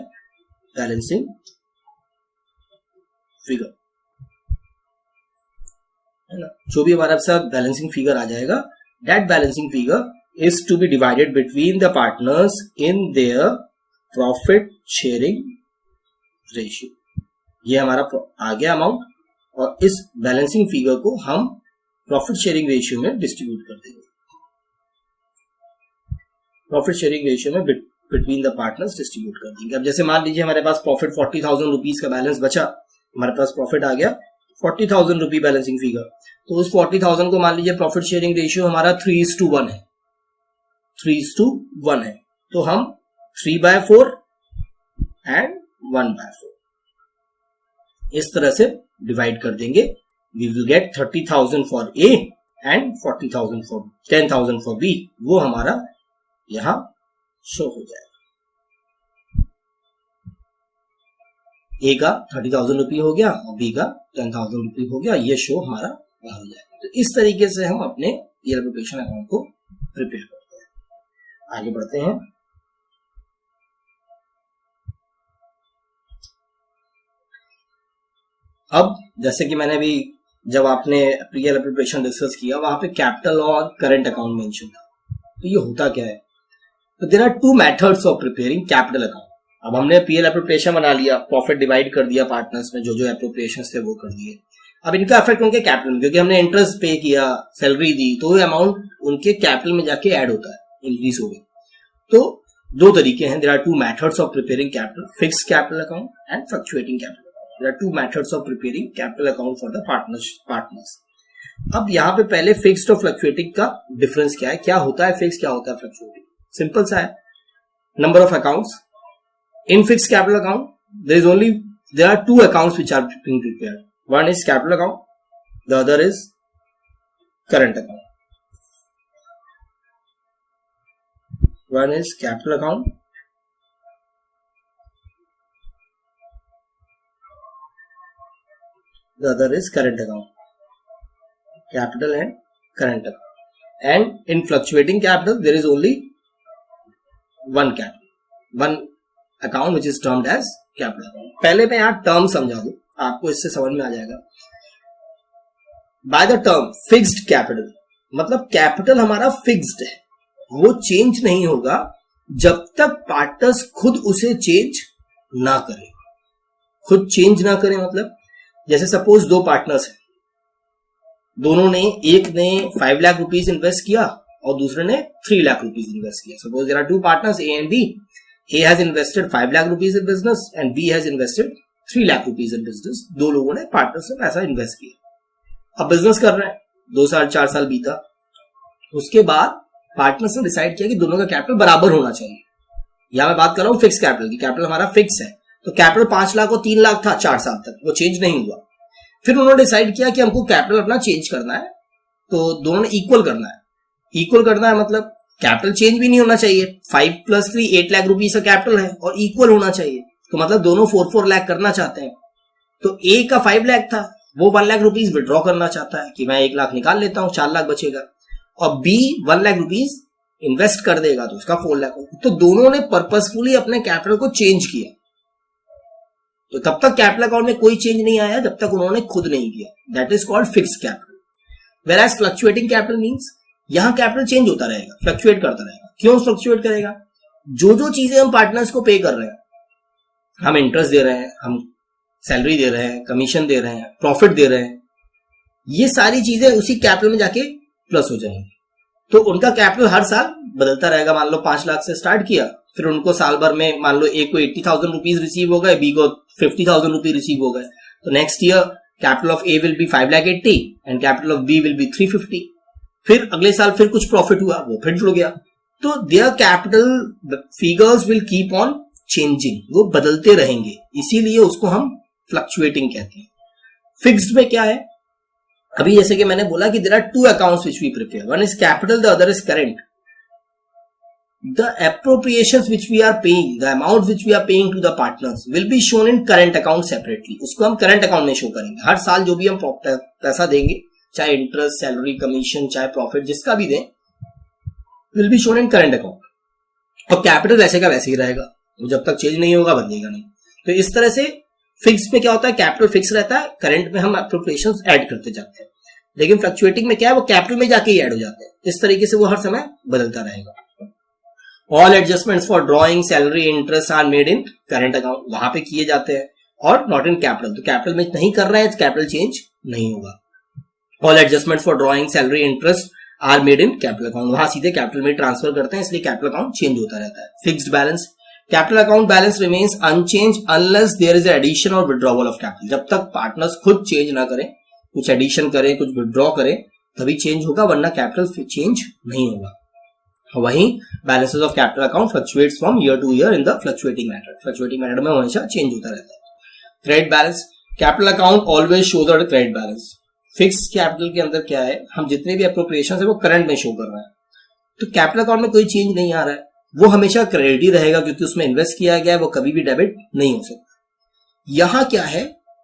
बैलेंसिंग फिगर, है ना। जो भी हमारा साथ बैलेंसिंग फिगर आ जाएगा, that balancing figure is to be divided between the partners in their profit sharing ratio. ये हमारा आ गया अमाउंट और इस बैलेंसिंग फिगर को हम प्रॉफिट शेयरिंग रेशियो में डिस्ट्रीब्यूट कर देंगे। प्रॉफिट शेयरिंग रेशियो में बिटवीन द पार्टनर्स डिस्ट्रीब्यूट कर देंगे। अब जैसे मान लीजिए हमारे पास प्रॉफिट 40,000 रुपीज का बैलेंस बचा, हमारे पास प्रॉफिट आ गया 40,000 रुपी बैलेंसिंग फिगर, तो उस 40,000 को मान लीजिए प्रॉफिट शेयरिंग रेशियो हमारा 3:1 है, 3:1 है, तो हम 3/4 एंड 1/4 इस तरह से डिवाइड कर देंगे। We will get 30,000 for A and 40,000 for 10,000 for B, वो हमारा यहां शो हो जाएगा। ए का 30,000 रुपये हो गया और बी का 10,000 रुपये हो गया, ये शो हमारा बाहर हो जाएगा। तो इस तरीके से हम अपने ईयर प्रिपरेशन अकाउंट को प्रिपेयर करते हैं। आगे बढ़ते हैं। अब जैसे कि मैंने अभी जब आपने ईयर प्रिपरेशन डिस्कस किया, वहां पे कैपिटल और करंट अकाउंट मेंशन था, तो ये होता क्या है, तो there are two methods of preparing capital account. अब हमने पीएल एप्रोप्रिएशन बना लिया, प्रॉफिट डिवाइड कर दिया पार्टनर्स में, जो जो एप्रोप्रिएशंस थे वो कर दिए। अब इनका इफेक्ट उनके कैपिटल में, क्योंकि हमने इंटरेस्ट पे किया, सैलरी दी, तो वो अमाउंट उनके कैपिटल में जाके ऐड होता है, इंक्रीज हो गया। तो दो तरीके हैं, there are two methods of preparing capital, fixed capital account and fluctuating capital account. There are two methods of preparing capital account for the partners. अब यहाँ पे पहले फिक्स्ड और फ्लक्चुएटिंग का डिफरेंस क्या है, क्या होता है फिक्स, क्या होता है फ्लक्चुएटिंग। सिंपल सा है, number of accounts in fixed capital account, there are two accounts which are being prepared. One is capital account, the other is current account. One is capital account, the other is current account. Capital and current account. And in fluctuating capital, there is only one capital, one account which is termed as capital account. पहले मैं यहाँ term समझा दूं, आपको इससे समझ में आ जाएगा। By the term fixed capital, मतलब कैपिटल हमारा फिक्स्ड है, वो चेंज नहीं होगा जब तक पार्टनर्स खुद उसे चेंज ना करें। खुद चेंज ना करें मतलब जैसे सपोज दो पार्टनर्स हैं, दोनों ने, एक ने 5 लाख रुपीज इन्वेस्ट किया और दूसरे ने 3 लाख रुपीज इन्वेस्ट किया। Suppose there are two partners A and B, A has invested 5 lakh rupees in business and B has invested 3 lakh rupees in business। दो लोगों ने पार्टनर से पैसा इन्वेस्ट किया, अब बिजनेस कर रहे हैं, 2 साल 4 साल बीता, उसके बाद पार्टनर्स ने डिसाइड किया कि दोनों का कैपिटल बराबर होना चाहिए। यहां मैं बात कर रहा हूं फिक्स कैपिटल की, कैपिटल हमारा फिक्स है, तो कैपिटल 5 लाख और 3 लाख था 4 साल तक, वो चेंज नहीं हुआ। फिर उन्होंने डिसाइड किया कि हमको कैपिटल अपना चेंज करना है, तो दोनों ने इक्वल करना है। इक्वल करना है मतलब कैपिटल चेंज भी नहीं होना चाहिए, 5 + 3 8 लाख रुपीज का कैपिटल है और इक्वल होना चाहिए, तो मतलब दोनों 4 लाख करना चाहते हैं। तो ए का 5 लाख था, वो 1 लाख रुपीज विड्रॉ करना चाहता है कि मैं 1 लाख निकाल लेता हूं, 4 लाख बचेगा, और बी 1 लाख रुपीज इन्वेस्ट कर देगा तो उसका 4 लाख होगा। तो दोनों ने पर्पसफुली अपने कैपिटल को चेंज किया, तो तब तक कैपिटल अकाउंट में कोई चेंज नहीं आया जब तक उन्होंने खुद नहीं किया, that is called fixed capital. Where as fluctuating capital means यहां कैपिटल चेंज होता रहेगा, फ्लक्चुएट करता रहेगा। क्यों फ्लक्चुएट करेगा, जो जो चीजें हम पार्टनर्स को पे कर रहे हैं, हम इंटरेस्ट दे रहे हैं, हम सैलरी दे रहे हैं, कमीशन दे रहे हैं, प्रॉफिट दे रहे हैं, ये सारी चीजें उसी कैपिटल में जाके प्लस हो जाएंगी। तो उनका कैपिटल हर साल बदलता रहेगा। मान लो 5 लाख से स्टार्ट किया, फिर उनको साल भर में मान लो ए को 80,000 रुपीज रिसीव हो गए, बी को 50,000 रुपीज रिसीव हो गए, तो next year capital of A will be 5,80,000 and capital of B will be 350. फिर अगले साल फिर कुछ प्रॉफिट हुआ, वो फिर जुड़ गया. तो their capital figures will keep on changing, वो बदलते रहेंगे, इसीलिए उसको हम फ्लक्चुएटिंग कहते हैं. फिक्स्ड में क्या है, अभी जैसे कि मैंने बोला कि there are two accounts which we prepare, one is capital, the other is current. The appropriations which we are paying, the amount which we are paying to the partners will be shown in current account separately. उसको हम current account में show करेंगे. हर साल जो भी हम पैसा देंगे, चाहे इंटरेस्ट, सैलरी, कमीशन, चाहे प्रॉफिट, जिसका भी दें, will be shown in current account. और कैपिटल वैसे का वैसे ही रहेगा, वो जब तक चेंज नहीं होगा बदलेगा नहीं. तो इस तरह से फिक्स में क्या होता है, कैपिटल फिक्स रहता है, करंट में हम एप्रोप्रिएशंस ऐड करते जाते हैं. लेकिन फ्लक्चुएटिंग में क्या है, वो कैपिटल में जाके ही ऐड हो जाते हैं. इस तरीके से वो हर समय बदलता रहेगा. All adjustments for drawing salary interest are made in current account, वहां पे किए जाते हैं, और not in capital. तो कैपिटल में नहीं कर रहे हैं, कैपिटल चेंज नहीं होगा. All adjustments for drawing salary interest are made in capital account, वहां सीधे कैपिटल में ट्रांसफर करते हैं, इसलिए कैपिटल अकाउंट चेंज होता रहता है. Fixed balance, capital account balance remains unchange unless there is addition और विड्रॉवल ऑफ कैपिटल. जब तक पार्टनर्स खुद चेंज ना करें, कुछ एडिशन करें, कुछ विड्रॉ करें, तभी चेंज होगा, वरना कैपिटल चेंज नहीं होगा. वहीं balances of capital account fluctuates from year two year in the fluctuating method. Fluctuating method में हमेशा चेंज होता रहता है. Credit balance, capital account always shows अ क्रेडिट बैलेंस. फिक्स कैपिटल के अंदर क्या है, हम जितने भी अप्रोप्रिएशन है वो करंट में शो कर रहे हैं, तो कैपिटल अकाउंट में कोई चेंज नहीं आ रहा है, वो हमेशा क्रेडिट ही रहेगा, क्योंकि उसमें इन्वेस्ट किया गया है, वो कभी भी डेबिट नहीं हो सकता. यहां क्या है,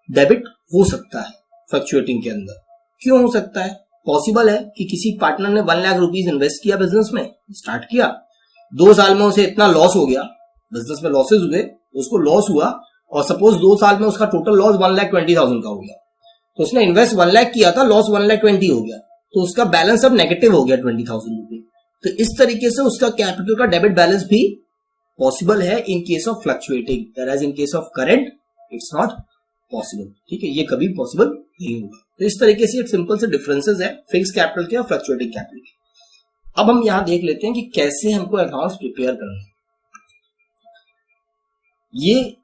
डेबिट हो सकता है फ्लक्चुएटिंग के अंदर. क्यों हो सकता है, पॉसिबल है कि किसी पार्टनर ने 1 लाख रुपीज इन्वेस्ट किया, बिजनेस में स्टार्ट किया, 2 साल में उसे इतना लॉस हो गया, बिजनेस में लॉसेस हुए, उसको लॉस हुआ, और सपोज 2 साल में उसका टोटल लॉस 1,20,000 का हो गया. तो उसने इन्वेस्ट 1 लाख किया था, लॉस 1,20,000 हो गया, तो उसका बैलेंस अब नेगेटिव हो गया 20,000 रुपए. तो इस तरीके से उसका कैपिटल का डेबिट बैलेंस भी पॉसिबल है in case of fluctuating, whereas in case of current it's not possible. ठीक है, ये कभी पॉसिबल नहीं होगा. तो इस तरीके से एक सिंपल से डिफरेंसेस है फिक्स कैपिटल के और फ्लक्चुएटिंग कैपिटल के. अब हम यहां देख लेते हैं कि कैसे हमको अकाउंट्स प्रिपेयर करना है. ये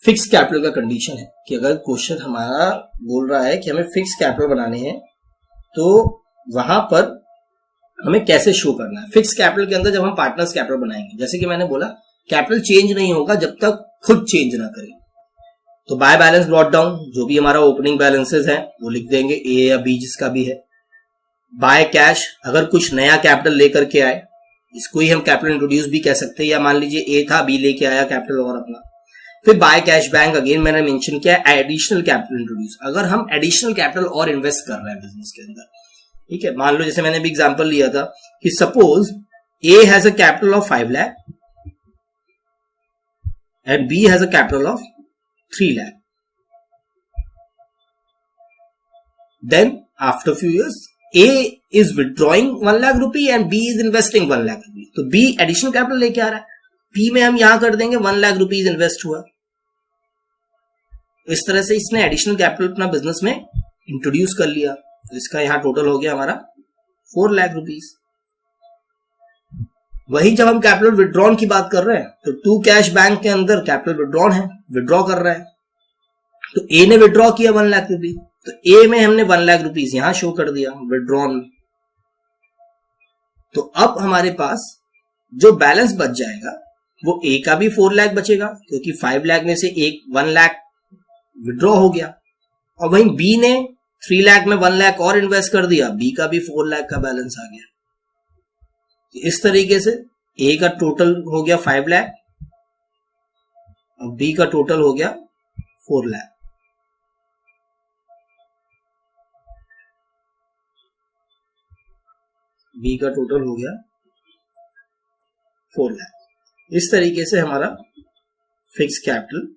फिक्स कैपिटल का कंडीशन है कि अगर क्वेश्चन हमारा बोल रहा है कि हमें फिक्स कैपिटल बनाने हैं, तो वहां पर हमें कैसे शो करना है. फिक्स कैपिटल के अंदर जब हम पार्टनर्स कैपिटल बनाएंगे, जैसे कि मैंने बोला, कैपिटल चेंज नहीं होगा जब तक खुद चेंज ना करें. तो बाय बैलेंस ब्रॉट डाउन, जो भी हमारा ओपनिंग बैलेंसेस है वो लिख देंगे, ए या बी जिसका भी है. बाय कैश, अगर कुछ नया कैपिटल लेकर के आए, इसको ही हम कैपिटल इंट्रोड्यूस भी कह सकते हैं, या मान लीजिए ए था, बी लेके आया कैपिटल और अपना. फिर बाय कैश बैंक, अगेन मैंने मेंशन किया एडिशनल कैपिटल इंट्रोड्यूस, अगर हम एडिशनल कैपिटल और इन्वेस्ट कर रहे हैं बिजनेस के अंदर. ठीक है, मान लो जैसे मैंने भी एग्जांपल लिया था कि suppose A has a capital of 5 lakh and B has a capital of 3 lakh. Then after few years, A is withdrawing 1 lakh rupee and B is investing 1 lakh rupee. तो B additional capital लेके आ रहा है, P में हम यहां कर देंगे 1 lakh rupees invest हुआ. इस तरह से इसने एडिशनल कैपिटल अपना बिजनेस में इंट्रोड्यूस कर लिया, तो इसका यहां टोटल हो गया हमारा 4 lakh rupees. वही जब हम कैपिटल विड्रॉन की बात कर रहे हैं, तो टू कैश बैंक के अंदर कैपिटल विड्रॉन है, विड्रॉ कर रहे हैं, तो ए ने विड्रॉ किया 1 लाख रुपीज, तो ए में हमने 1 लाख रुपीज यहां शो कर दिया विड्रॉन में. तो अब हमारे पास जो बैलेंस बच जाएगा वो ए का भी 4 लाख बचेगा, क्योंकि 5 लाख में से 1 लाख विड्रॉ हो गया, और वहीं बी ने 3 लाख में 1 लाख और इन्वेस्ट कर दिया, बी का भी 4 लाख का बैलेंस आ गया. इस तरीके से ए का टोटल हो गया 5 लाख और बी का टोटल हो गया 4 लाख. बी का टोटल हो गया 4 लाख. इस तरीके से हमारा फिक्स कैपिटल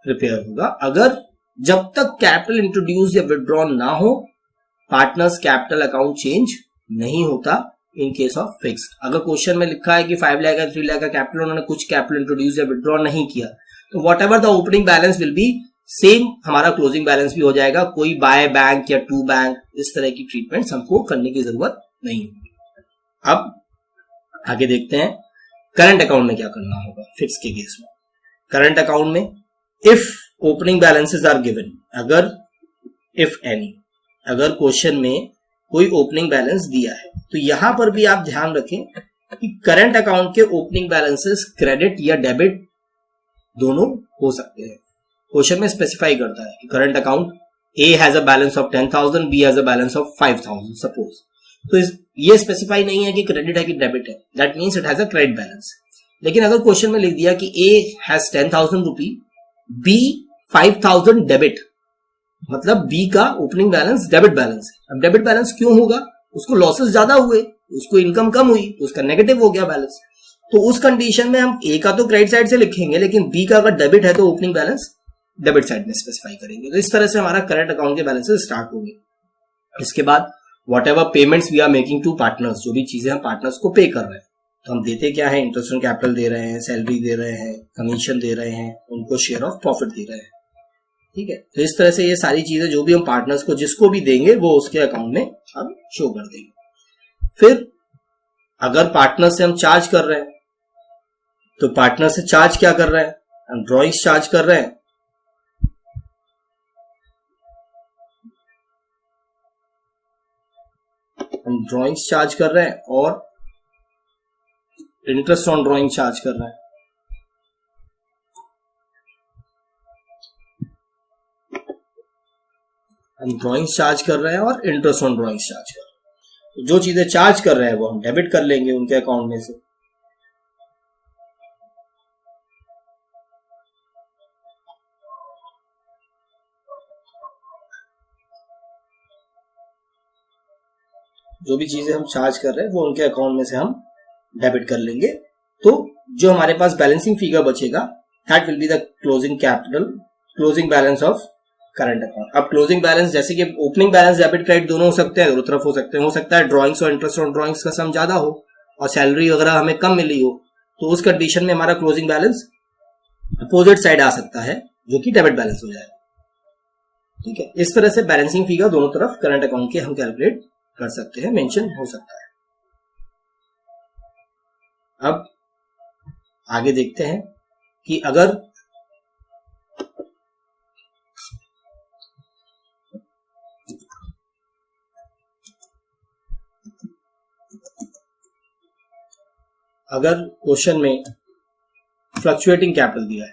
प्रिपेयर होगा. अगर जब तक कैपिटल इंट्रोड्यूस या विड्रॉन ना हो, पार्टनर्स कैपिटल अकाउंट चेंज नहीं होता इन केस ऑफ फिक्स्ड. अगर क्वेश्चन में लिखा है कि 5 लाख या 3 लाख का कैपिटल, उन्होंने कुछ कैपिटल इंट्रोड्यूस या विड्रॉ नहीं किया, तो what ever the opening balance will be same, हमारा क्लोजिंग बैलेंस भी हो जाएगा. कोई बाय बैंक या टू बैंक इस तरह की ट्रीटमेंट हमको करने की जरूरत नहीं होगी. अब आगे देखते हैं करंट अकाउंट में क्या करना होगा फिक्स के केस में. करंट अकाउंट में if opening balances are given, अगर इफ एनी, अगर क्वेश्चन में कोई ओपनिंग बैलेंस दिया है तो यहां पर भी आप ध्यान रखें कि करंट अकाउंट के ओपनिंग बैलेंसेस क्रेडिट या डेबिट दोनों हो सकते हैं। क्वेश्चन में स्पेसिफाई करता है कि current account A has a balance of 10,000, B has a balance of 5,000 suppose, तो ये स्पेसिफाई नहीं है कि क्रेडिट है कि डेबिट है, that means it has a credit balance. लेकिन अगर क्वेश्चन में लिख दिया कि A has 10,000 rupee, B 5,000 debit, मतलब बी का ओपनिंग बैलेंस डेबिट बैलेंस है। अब डेबिट बैलेंस क्यों होगा? उसको लॉसेस ज्यादा हुए, उसको इनकम कम हुई, तो उसका नेगेटिव हो गया बैलेंस। तो उस कंडीशन में हम ए का तो क्रेडिट साइड से लिखेंगे, लेकिन बी का अगर डेबिट है तो ओपनिंग बैलेंस डेबिट साइड में स्पेसिफाई करेंगे। तो इस तरह से हमारा करंट अकाउंट के बैलेंसेस स्टार्ट होंगे। इसके बाद whatever payments we are making to partners, जो भी चीजें हम पार्टनर्स को पे कर रहे हैं, तो हम देते क्या है, इंटरेस्ट ऑन कैपिटल दे रहे हैं, सैलरी दे रहे हैं, कमीशन दे रहे हैं, उनको शेयर ऑफ प्रॉफिट दे रहे हैं। ठीक है, तो इस तरह से ये सारी चीजें जो भी हम पार्टनर्स को जिसको भी देंगे वो उसके अकाउंट में हम शो कर देंगे। फिर अगर पार्टनर से हम चार्ज कर रहे हैं तो पार्टनर से चार्ज क्या कर रहे हैं, हम ड्रॉइंग्स चार्ज कर रहे हैं। हम ड्रॉइंग्स चार्ज कर रहे हैं और इंटरेस्ट ऑन ड्रॉइंग चार्ज कर रहे हैं। हम ड्रॉइंग्स चार्ज कर रहे हैं और इंटरेस्ट ऑन ड्रॉइंग्स चार्ज कर रहे हैं। जो चीजें चार्ज कर रहे हैं वो हम डेबिट कर लेंगे उनके अकाउंट में से। जो भी चीजें हम चार्ज कर रहे हैं वो उनके अकाउंट में से हम डेबिट कर लेंगे। तो जो हमारे पास बैलेंसिंग फिगर बचेगा that will be the closing capital, closing balance of current account. अब क्लोजिंग बैलेंस जैसे कि ओपनिंग बैलेंस डेबिट क्रेडिट दोनों हो सकते हैं, दोनों तरफ हो सकता है ड्रॉइंग्स और इंटरेस्ट ऑन ड्रॉइंग्स का सम ज्यादा हो और सैलरी वगैरह हमें कम मिली हो, तो उस कंडीशन में हमारा क्लोजिंग बैलेंस अपोजिट साइड आ सकता है जो कि डेबिट बैलेंस हो जाएगा। ठीक है, इस तरह से बैलेंसिंग फिगर दोनों तरफ करंट अकाउंट के हम कैलकुलेट कर सकते हैं, मेंशन हो सकता है। अब आगे देखते हैं कि अगर क्वेश्चन में फ्लक्चुएटिंग कैपिटल दिया है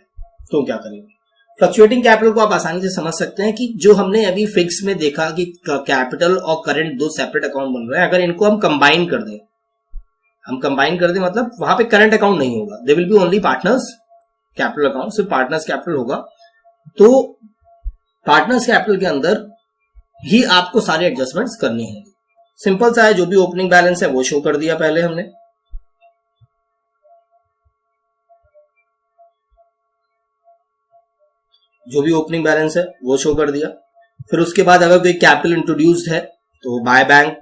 तो क्या करेंगे। फ्लक्चुएटिंग कैपिटल को आप आसानी से समझ सकते हैं कि जो हमने अभी फिक्स में देखा कि कैपिटल और करंट दो सेपरेट अकाउंट बन रहे हैं, अगर इनको हम कंबाइन कर दें, मतलब वहां पे करंट अकाउंट नहीं होगा, they will be only partners capital account, सिर्फ पार्टनर्स कैपिटल होगा। तो पार्टनर्स कैपिटल के अंदर ही आपको सारे एडजस्टमेंट्स करने होंगे। सिंपल सा है, जो भी ओपनिंग बैलेंस है वो शो कर दिया पहले हमने, जो भी ओपनिंग बैलेंस है वो शो कर दिया। फिर उसके बाद अगर कोई कैपिटल इंट्रोड्यूस्ड है तो बाय बैंक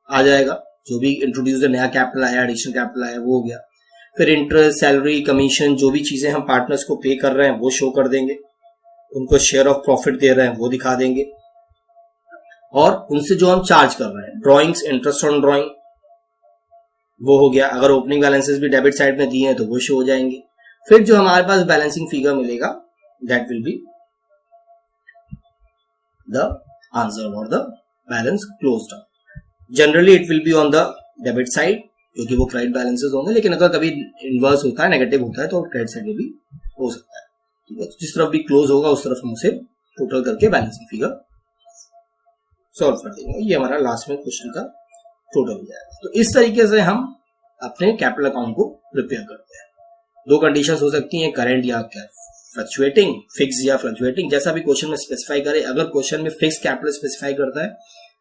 आ जाएगा, जो भी इंट्रोड्यूस है, नया कैपिटल आया, एडिशनल कैपिटल आया, वो हो गया। फिर इंटरेस्ट, सैलरी, कमीशन, जो भी चीजें हम पार्टनर्स को पे कर रहे हैं वो शो कर देंगे, उनको शेयर ऑफ प्रॉफिट दे रहे हैं वो दिखा देंगे, और उनसे जो हम चार्ज कर रहे हैं ड्रॉइंग्स, इंटरेस्ट ऑन ड्रॉइंग, वो हो गया। अगर ओपनिंग बैलेंसेस भी डेबिट साइड में दिए हैं तो वो शो हो जाएंगे। फिर जो हमारे पास बैलेंसिंग फिगर मिलेगा that will be the answer और the balance closed up. Generally it will be on the debit side क्योंकि वो क्रेडिट बैलेंसेस होंगे, लेकिन अगर कभी इनवर्स होता है, नेगेटिव होता है, तो क्रेडिट साइड में भी हो सकता है। ठीक है, जिस तरफ भी क्लोज होगा उस तरफ हम उसे टोटल करके बैलेंसिंग फिगर सॉल्व कर देंगे। ये हमारा लास्ट में क्वेश्चन का टोटल हो जाएगा। तो इस तरीके से हम अपने कैपिटल अकाउंट को प्रिपेयर करते हैं। दो कंडीशंस हो सकती हैं, करंट या फ्लक्चुएटिंग, फिक्स या फ्लक्चुएटिंग, जैसा भी क्वेश्चन में स्पेसिफाई करे। अगर क्वेश्चन में फिक्स कैपिटल स्पेसिफाई करता है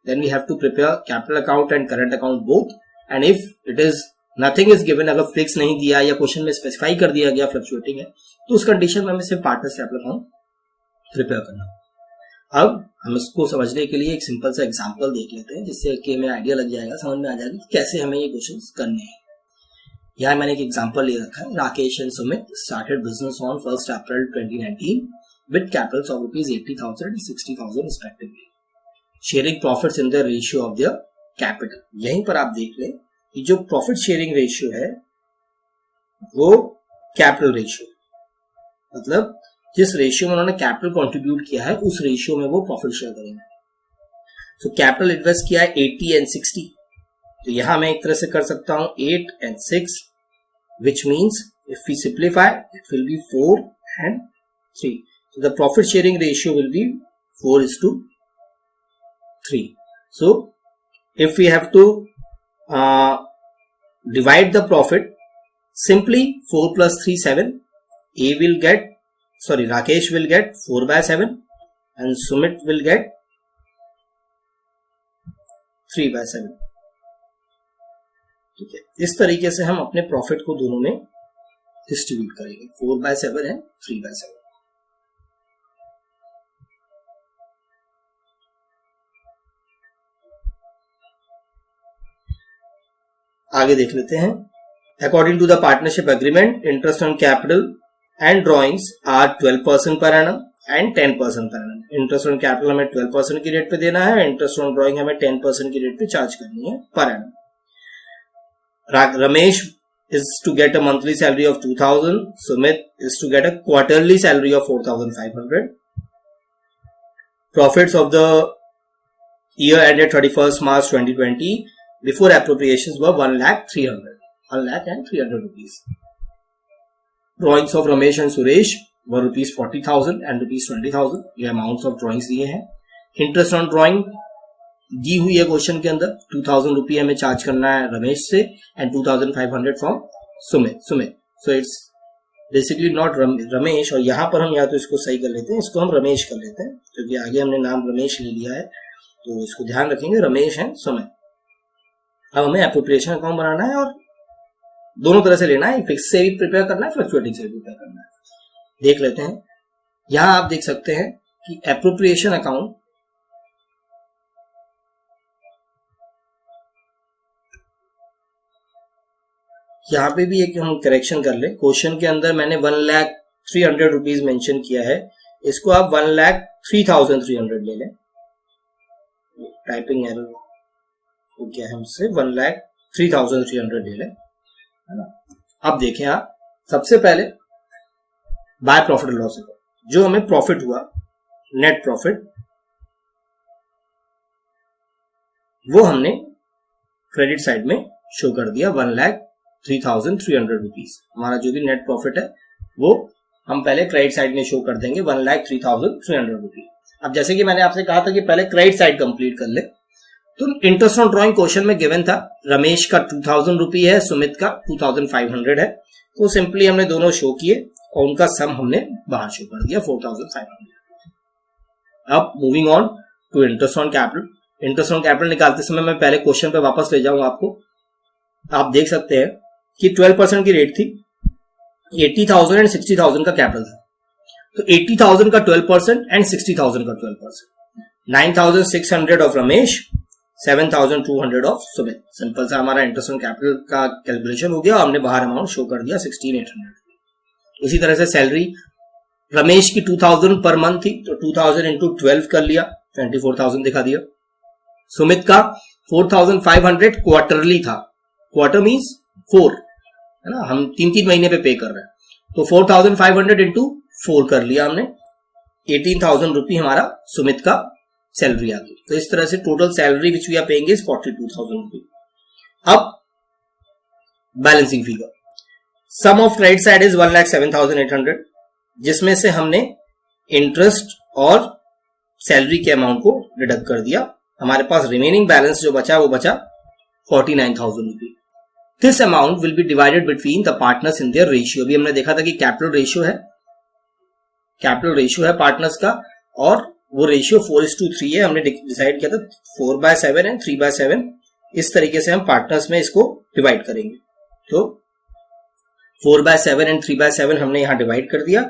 then we have to prepare capital account and current account both, and if it is nothing is given, अगर फिक्स नहीं दिया या क्वेश्चन में स्पेसिफाई कर दिया गया फ्लक्चुएटिंग है, तो उस कंडीशन में हमें सिर्फ पार्टनर्स कैपिटल अकाउंट प्रिपेयर करना। अब हम इसको समझने के लिए एक सिंपल सा एग्जांपल देख लेते हैं, जिससे कि हमें आइडिया लग जाएगा, समझ में आ जाएगा कि कैसे हमें ये क्वेश्चन करने हैं। यहाँ मैंने एक एग्जांपल ले रखा है। Rakesh and Sumit started business on 1 April 2019 with Capitals of ₹80,000 and ₹60,000 respectively, sharing profits in the ratio of the capital. यहीं पर आप देख लें कि जो प्रॉफिट शेयरिंग रेशियो है वो कैपिटल रेशियो, मतलब जिस रेशियो में उन्होंने कैपिटल कंट्रीब्यूट किया है उस रेशियो में वो प्रॉफिट शेयर करेंगे। सो कैपिटल इन्वेस्ट किया है 80 एंड 60, तो यहां मैं एक तरह से कर सकता हूं 8 and 6, which means if we simplify it will be 4 and 3. So the profit sharing ratio will be 4:3. So if we have to divide the profit, simply 4 plus 3 7. Rakesh will get 4/7 and Sumit will get 3/7. ठीक है, इस तरीके से हम अपने profit को दोनों में डिस्ट्रीब्यूट करेंगे, 4/7 एंड 3/7. आगे देख लेते हैं. According to the partnership agreement, interest on capital and drawings are 12% per annum and 10% per annum. Interest on capital हमें 12% की रेट पे देना है, इंटरेस्ट ऑन ड्रॉइंग हमें 10% की रेट पे चार्ज करनी है per annum. Ramesh is to get a monthly salary of 2000. Sumit is to get a quarterly salary of 4500. Profits of the year ended 31st March 2020 before appropriations were 1,300 rupees. Drawings of Ramesh and Suresh were rupees 40,000 and rupees 20,000. ये amounts of drawings दिए हैं. Interest on drawing दी हुई है question के अंदर, 2000 रुपये हमें charge करना है रमेश से and 2500 from Sumit. So it's basically not Ramesh, और यहाँ पर हम या तो इसको सही कर लेते हैं, इसको हम रमेश कर लेते हैं क्योंकि आगे हमने नाम रमेश ले लिया है, तो इसको ध्यान रखेंगे रमेश एंड सुमित. अब हमें एप्रोप्रिएशन अकाउंट बनाना है और दोनों तरह से लेना है, फिक्स से भी प्रिपेयर करना है, फ्लक्चुएटिंग से भी प्रिपेयर करना है. देख लेते हैं. यहां आप देख सकते हैं कि एप्रोप्रिएशन अकाउंट यहां पे भी एक हम करेक्शन कर ले. क्वेश्चन के अंदर मैंने 1,03,000 रुपीज मेंशन किया है, इसको आप 1,03,300 ले लें. टाइपिंग एरर हो गया है मुझसे, 1,03,300 ले लें, है ना. अब देखें आप, सबसे पहले by profit and loss account, जो हमें प्रॉफिट हुआ नेट प्रॉफिट, वो हमने क्रेडिट साइड में शो कर दिया 1,03,300 रुपीज. हमारा जो भी नेट प्रॉफिट है वो हम पहले क्रेडिट साइड में शो कर देंगे 1,03,300 रुपीज. अब जैसे कि मैंने आपसे कहा था कि पहले क्रेडिट साइड कंप्लीट कर ले, तो इंटरेस्ट ऑन ड्रॉइंग क्वेश्चन में गिवन था, रमेश का 2,000 रुपये है, सुमित का 2,500 है, तो सिंपली हमने दोनों शो किए और उनका सम हमने बाहर शो कर दिया 4,500. अब moving on to interest on capital. Interest on capital निकालते समय मैं पहले क्वेश्चन पे वापस ले जाऊंगा आपको. आप देख सकते हैं कि 12% की रेट थी, 80,000 एंड 60,000 का कैपिटल था, तो 80,000 का 12% एंड 60,000 का 12%. 9,600 of Ramesh, 7,200 of Sumit. Simple सा हमारा इंटरेस्ट ऑन कैपिटल का कैलकुलेशन हो गया, हमने बाहर अमाउंट शो कर दिया 16,800. इसी तरह से सैलरी, रमेश की 2,000 पर मंथ थी, तो 2,000 इंटू 12 कर लिया, 24,000 दिखा दिया. सुमित का 4,500 क्वार्टरली था, क्वार्टर मीन्स 4, है ना, हम 3-3 महीने पे कर रहे हैं, तो 4,500 इंटू 4 कर लिया हमने, 18,000 रुपये हमारा सुमित का सैलरी आ गई. तो इस तरह से total salary which we are paying is 42,000 रुपये. अब balancing figure, sum of credit side is 1,07,800, जिसमें से हमने इंटरेस्ट और सैलरी के अमाउंट को डिडक्ट कर दिया. हमारे पास रिमेनिंग बैलेंस जो बचा वो बचा 49,000 रुपये. This amount will be divided between the partners in their ratio. अभी हमने देखा था कि कैपिटल रेशियो है पार्टनर्स का, और वो रेशियो 4:3 है. हमने डिसाइड किया था 4/7 एंड 3/7, इस तरीके से हम पार्टनर्स में इसको डिवाइड करेंगे. तो 4/7 एंड 3/7 हमने यहां डिवाइड कर दिया.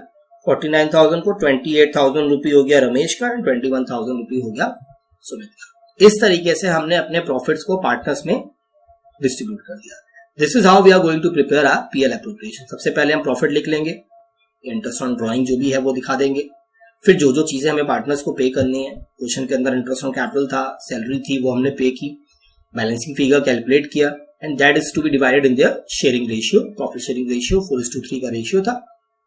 49,000 को 28,000 रुपये हो गया रमेश का एंड 21,000 रुपये हो गया सुमित का. इस तरीके से हमने अपने प्रॉफिट्स को पार्टनर्स में डिस्ट्रीब्यूट कर दिया. This is how we are going to prepare our PL appropriation. सबसे पहले हम प्रॉफिट लिख लेंगे, इंटरेस्ट ऑन ड्रॉइंग जो भी है वो दिखा देंगे, फिर जो जो चीजें हमें पार्टनर्स को पे करनी है. क्वेश्चन के अंदर इंटरेस्ट ऑन कैपिटल था, सैलरी थी, वो हमने पे की, बैलेंसिंग फिगर कैलकुलेट किया, and that is to be divided in their sharing ratio. Profit sharing ratio 4:3 का रेशियो था.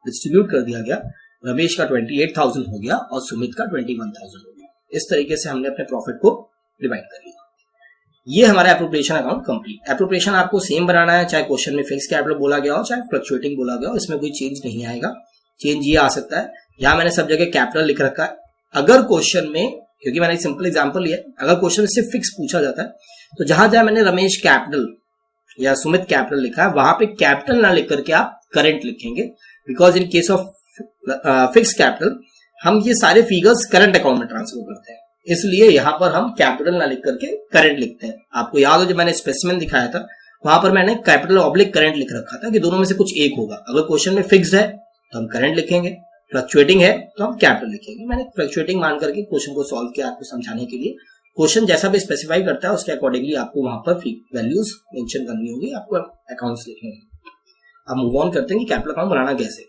डिस्ट्रीब्यूट कर दिया गया। रमेश का 28,000 हो गया और सुमित का 21,000 हो गया। इस तरीके से हमने अपने प्रॉफिट को डिवाइड कर लिया। ये हमारा एप्रोप्रिएशन अकाउंट कंप्लीट। एप्रोप्रिएशन आपको सेम बनाना है, चाहे क्वेश्चन में फिक्स कैपिटल बोला गया हो चाहे फ्लक्चुएटिंग बोला गया हो, इसमें कोई चेंज नहीं आएगा। चेंज ये आ सकता है, यहां मैंने सब जगह कैपिटल लिख रखा है। अगर क्वेश्चन में, क्योंकि मैंने एक सिंपल एग्जांपल लिया, अगर क्वेश्चन में सिर्फ फिक्स पूछा जाता है तो जहां जहां मैंने रमेश कैपिटल या सुमित कैपिटल लिखा है वहां पे कैपिटल ना लिख करके आप करंट लिखेंगे, because in case of fix capital हम ये सारे फिगर्स करंट अकाउंट में ट्रांसफर करते हैं, इसलिए यहां पर हम कैपिटल ना लिख करके करंट लिखते हैं। आपको याद हो जब मैंने स्पेसिमेन दिखाया था वहां पर मैंने कैपिटल ऑब्लिक करंट लिख रखा था कि दोनों में से कुछ एक होगा। अगर क्वेश्चन में फिक्स्ड है तो हम करंट लिखेंगे, फ्लक्चुएटिंग है तो हम कैपिटल लिखेंगे। मैंने फ्लक्चुएटिंग मान करके क्वेश्चन को सॉल्व किया आपको समझाने के लिए। क्वेश्चन जैसा भी स्पेसिफाई करता है उसके अकॉर्डिंगली आपको वहां पर वैल्यूज मेंशन करनी होगी, आपको अकाउंट्स लिखने होंगे। अब मूव ऑन करते हैं कि कैपिटल अकाउंट बनाना कैसे।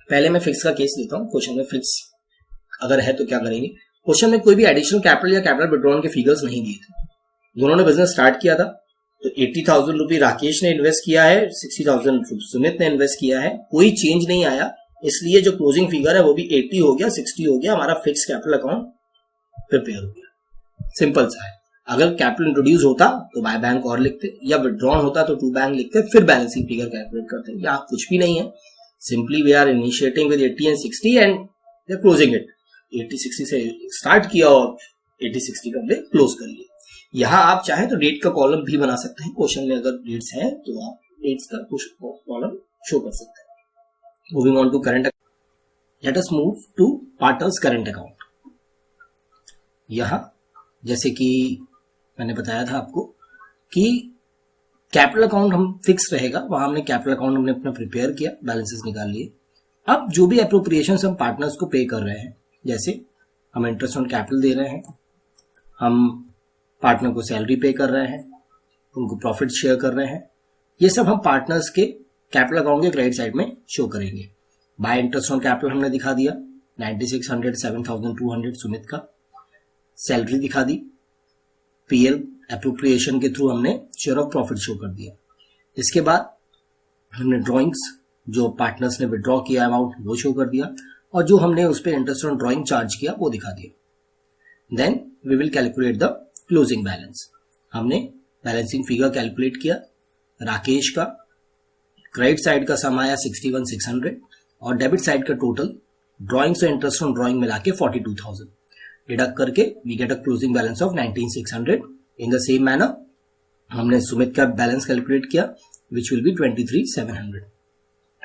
पहले मैं फिक्स का केस लेता हूं। क्वेश्चन में फिक्स अगर है तो क्या करेंगे, क्वेश्चन में कोई भी एडिशनल कैपिटल या कैपिटल विड्रॉन के फिगर्स नहीं दिए थे। दोनों ने बिजनेस स्टार्ट किया था तो 80,000 रुपये राकेश ने इन्वेस्ट किया है, 60,000 सुमित ने इन्वेस्ट किया है, कोई चेंज नहीं आया, इसलिए जो क्लोजिंग फिगर है वो भी 80 हो गया, 60 हो गया, हमारा फिक्स कैपिटल अकाउंट प्रिपेयर हो गया। सिंपल सा है। अगर कैपिटल इंट्रोड्यूस होता तो बाय बैंक और लिखते, या विड्रॉन होता तो टू बैंक लिखते, फिर बैलेंसिंग फिगर कैलकुलेट करते। या कुछ भी नहीं है, simply we are initiating with 80 and 60 and we are closing it. 80-60 से स्टार्ट किया और 80-60 का हमने क्लोज कर लिया। यहां आप चाहे तो डेट का कॉलम भी बना सकते हैं। क्वेश्चन में अगर डेट्स है तो आप डेट्स का कुछ कॉलम शो कर सकते हैं। Moving on to current, let us move to partners current account. यहां जैसे कि मैंने बताया था आपको कि कैपिटल अकाउंट हम फिक्स रहेगा, वहां हमने कैपिटल अकाउंट हमने अपना प्रिपेयर किया, बैलेंसेस निकाल लिए। अब जो भी अप्रोप्रिएशन हम पार्टनर्स को पे कर रहे हैं, जैसे हम इंटरेस्ट ऑन कैपिटल दे रहे हैं, हम पार्टनर को सैलरी पे कर रहे हैं, उनको प्रॉफिट शेयर कर रहे हैं, ये सब हम पार्टनर्स के कैपिटल अकाउंट के क्रेडिट साइड में शो करेंगे। बाय इंटरेस्ट ऑन कैपिटल हमने दिखा दिया 9600, 7200 सुमित का, सैलरी दिखा दी, पीएल एप्रोप्रिएशन के थ्रू हमने शेयर ऑफ प्रॉफिट शो कर दिया। इसके बाद हमने ड्राइंग्स जो पार्टनर्स ने विड्रॉ किया अमाउंट वो शो कर दिया, और जो हमने उस पर इंटरेस्ट ऑन ड्राइंग चार्ज किया वो दिखा दिया। Then we will calculate the closing balance. हमने बैलेंसिंग फिगर कैलकुलेट किया। राकेश का क्रेडिट साइड का सम आया 61,600 और डेबिट साइड का टोटल ड्राइंग्स और इंटरेस्ट ऑन ड्राइंग मिला के 42,000 डिडक्ट करके we get a closing balance of 19,600। In the same manner हमने सुमित का बैलेंस कैलकुलेट किया which will be 23,700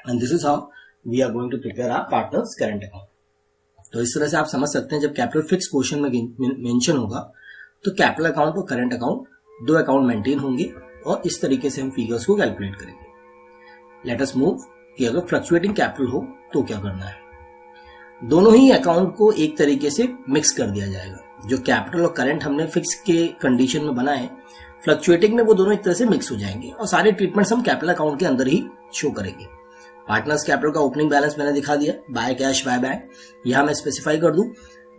and this is how we are going to prepare our partners current account. तो इस तरह से आप समझ सकते हैं जब कैपिटल फिक्स क्वेश्चन में मेंशन होगा तो कैपिटल अकाउंट और करंट अकाउंट दो अकाउंट मेंटेन होंगे और इस तरीके से हम फिगर्स को कैलकुलेट करेंगे। लेट अस मूव कि अगर फ्लक्चुएटिंग कैपिटल हो तो क्या करना है। दोनों ही अकाउंट को एक तरीके से मिक्स कर दिया जाएगा। जो कैपिटल और करंट हमने फिक्स के कंडीशन में बनाए, फ्लक्चुएटिंग में वो दोनों एक तरह से मिक्स हो जाएंगे और सारे ट्रीटमेंट्स हम कैपिटल अकाउंट के अंदर ही शो करेंगे। पार्टनर्स कैपिटल का ओपनिंग बैलेंस मैंने दिखा दिया, बाय कैश बाय बैंक। यहां मैं स्पेसिफाई कर दूं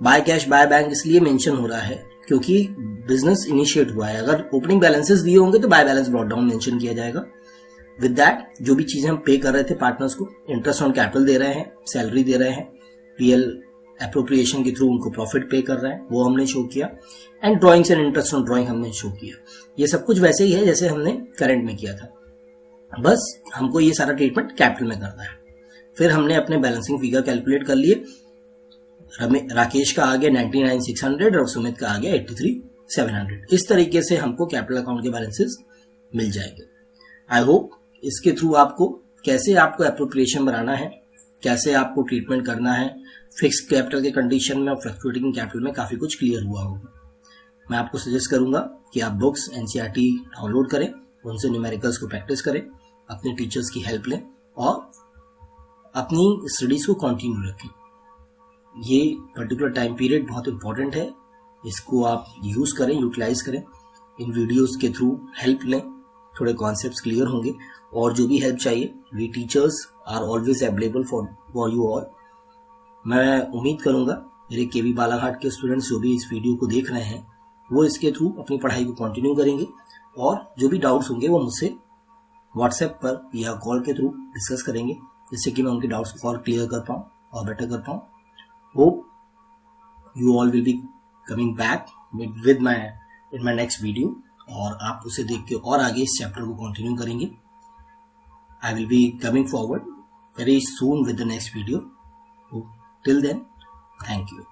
बाय कैश बाय बैंक इसलिए मेंशन हो रहा है क्योंकि बिजनेस इनिशिएट हुआ है। अगर ओपनिंग बैलेंसेस दिए होंगे तो by balance brought down mention किया जाएगा। विद दैट जो भी चीजें हम पे कर रहे थे पार्टनर्स को, इंटरेस्ट ऑन कैपिटल दे रहे हैं, सैलरी दे रहे हैं, पीएल एप्रोप्रिएशन के थ्रू उनको प्रॉफिट पे कर रहे हैं, वो हमने शो किया, and drawings and interest on drawing हमने शो किया। ये सब कुछ वैसे ही है जैसे हमने करंट में किया था, बस हमको ये सारा ट्रीटमेंट कैपिटल में करना है। फिर हमने अपने बैलेंसिंग फिगर कैलकुलेट कर लिए। राकेश का आ गया 99,600 और सुमित का आ गया 83,700। इस तरीके से हमको कैपिटल अकाउंट के बैलेंसेस मिल जाएंगे। आई होप इसके थ्रू आपको कैसे आपको एप्रोप्रिएशन बनाना है, कैसे आपको ट्रीटमेंट करना है फिक्स कैपिटल के कंडीशन में और फ्लक्चुएटिंग कैपिटल में काफी कुछ क्लियर हुआ होगा। मैं आपको सजेस्ट करूंगा कि आप बुक्स एनसीईआरटी डाउनलोड करें, उनसे न्यूमेरिकल्स को प्रैक्टिस करें, अपने टीचर्स की हेल्प लें और अपनी स्टडीज को कंटिन्यू रखें। ये पर्टिकुलर टाइम पीरियड बहुत इंपॉर्टेंट है, इसको आप यूज करें, यूटिलाइज करें, इन वीडियोस के थ्रू हेल्प लें, थोड़े कॉन्सेप्ट्स क्लियर होंगे। और जो भी हेल्प चाहिए we teachers are always available for you all. मैं उम्मीद करूंगा मेरे केवी बालाघाट के स्टूडेंट्स जो भी इस वीडियो को देख रहे हैं वो इसके थ्रू अपनी पढ़ाई को कंटिन्यू करेंगे और जो भी डाउट्स होंगे वो मुझसे व्हाट्सएप पर या कॉल के थ्रू डिस्कस करेंगे। जिससे कि मैं उनके डाउट्स को और क्लियर कर पाऊँ और बेटर कर पाऊँ। Hope you all will be coming back with my in my next video, और आप उसे देख के और आगे इस चैप्टर को कंटिन्यू करेंगे। I will be coming forward very soon with the next video. Till then, thank you.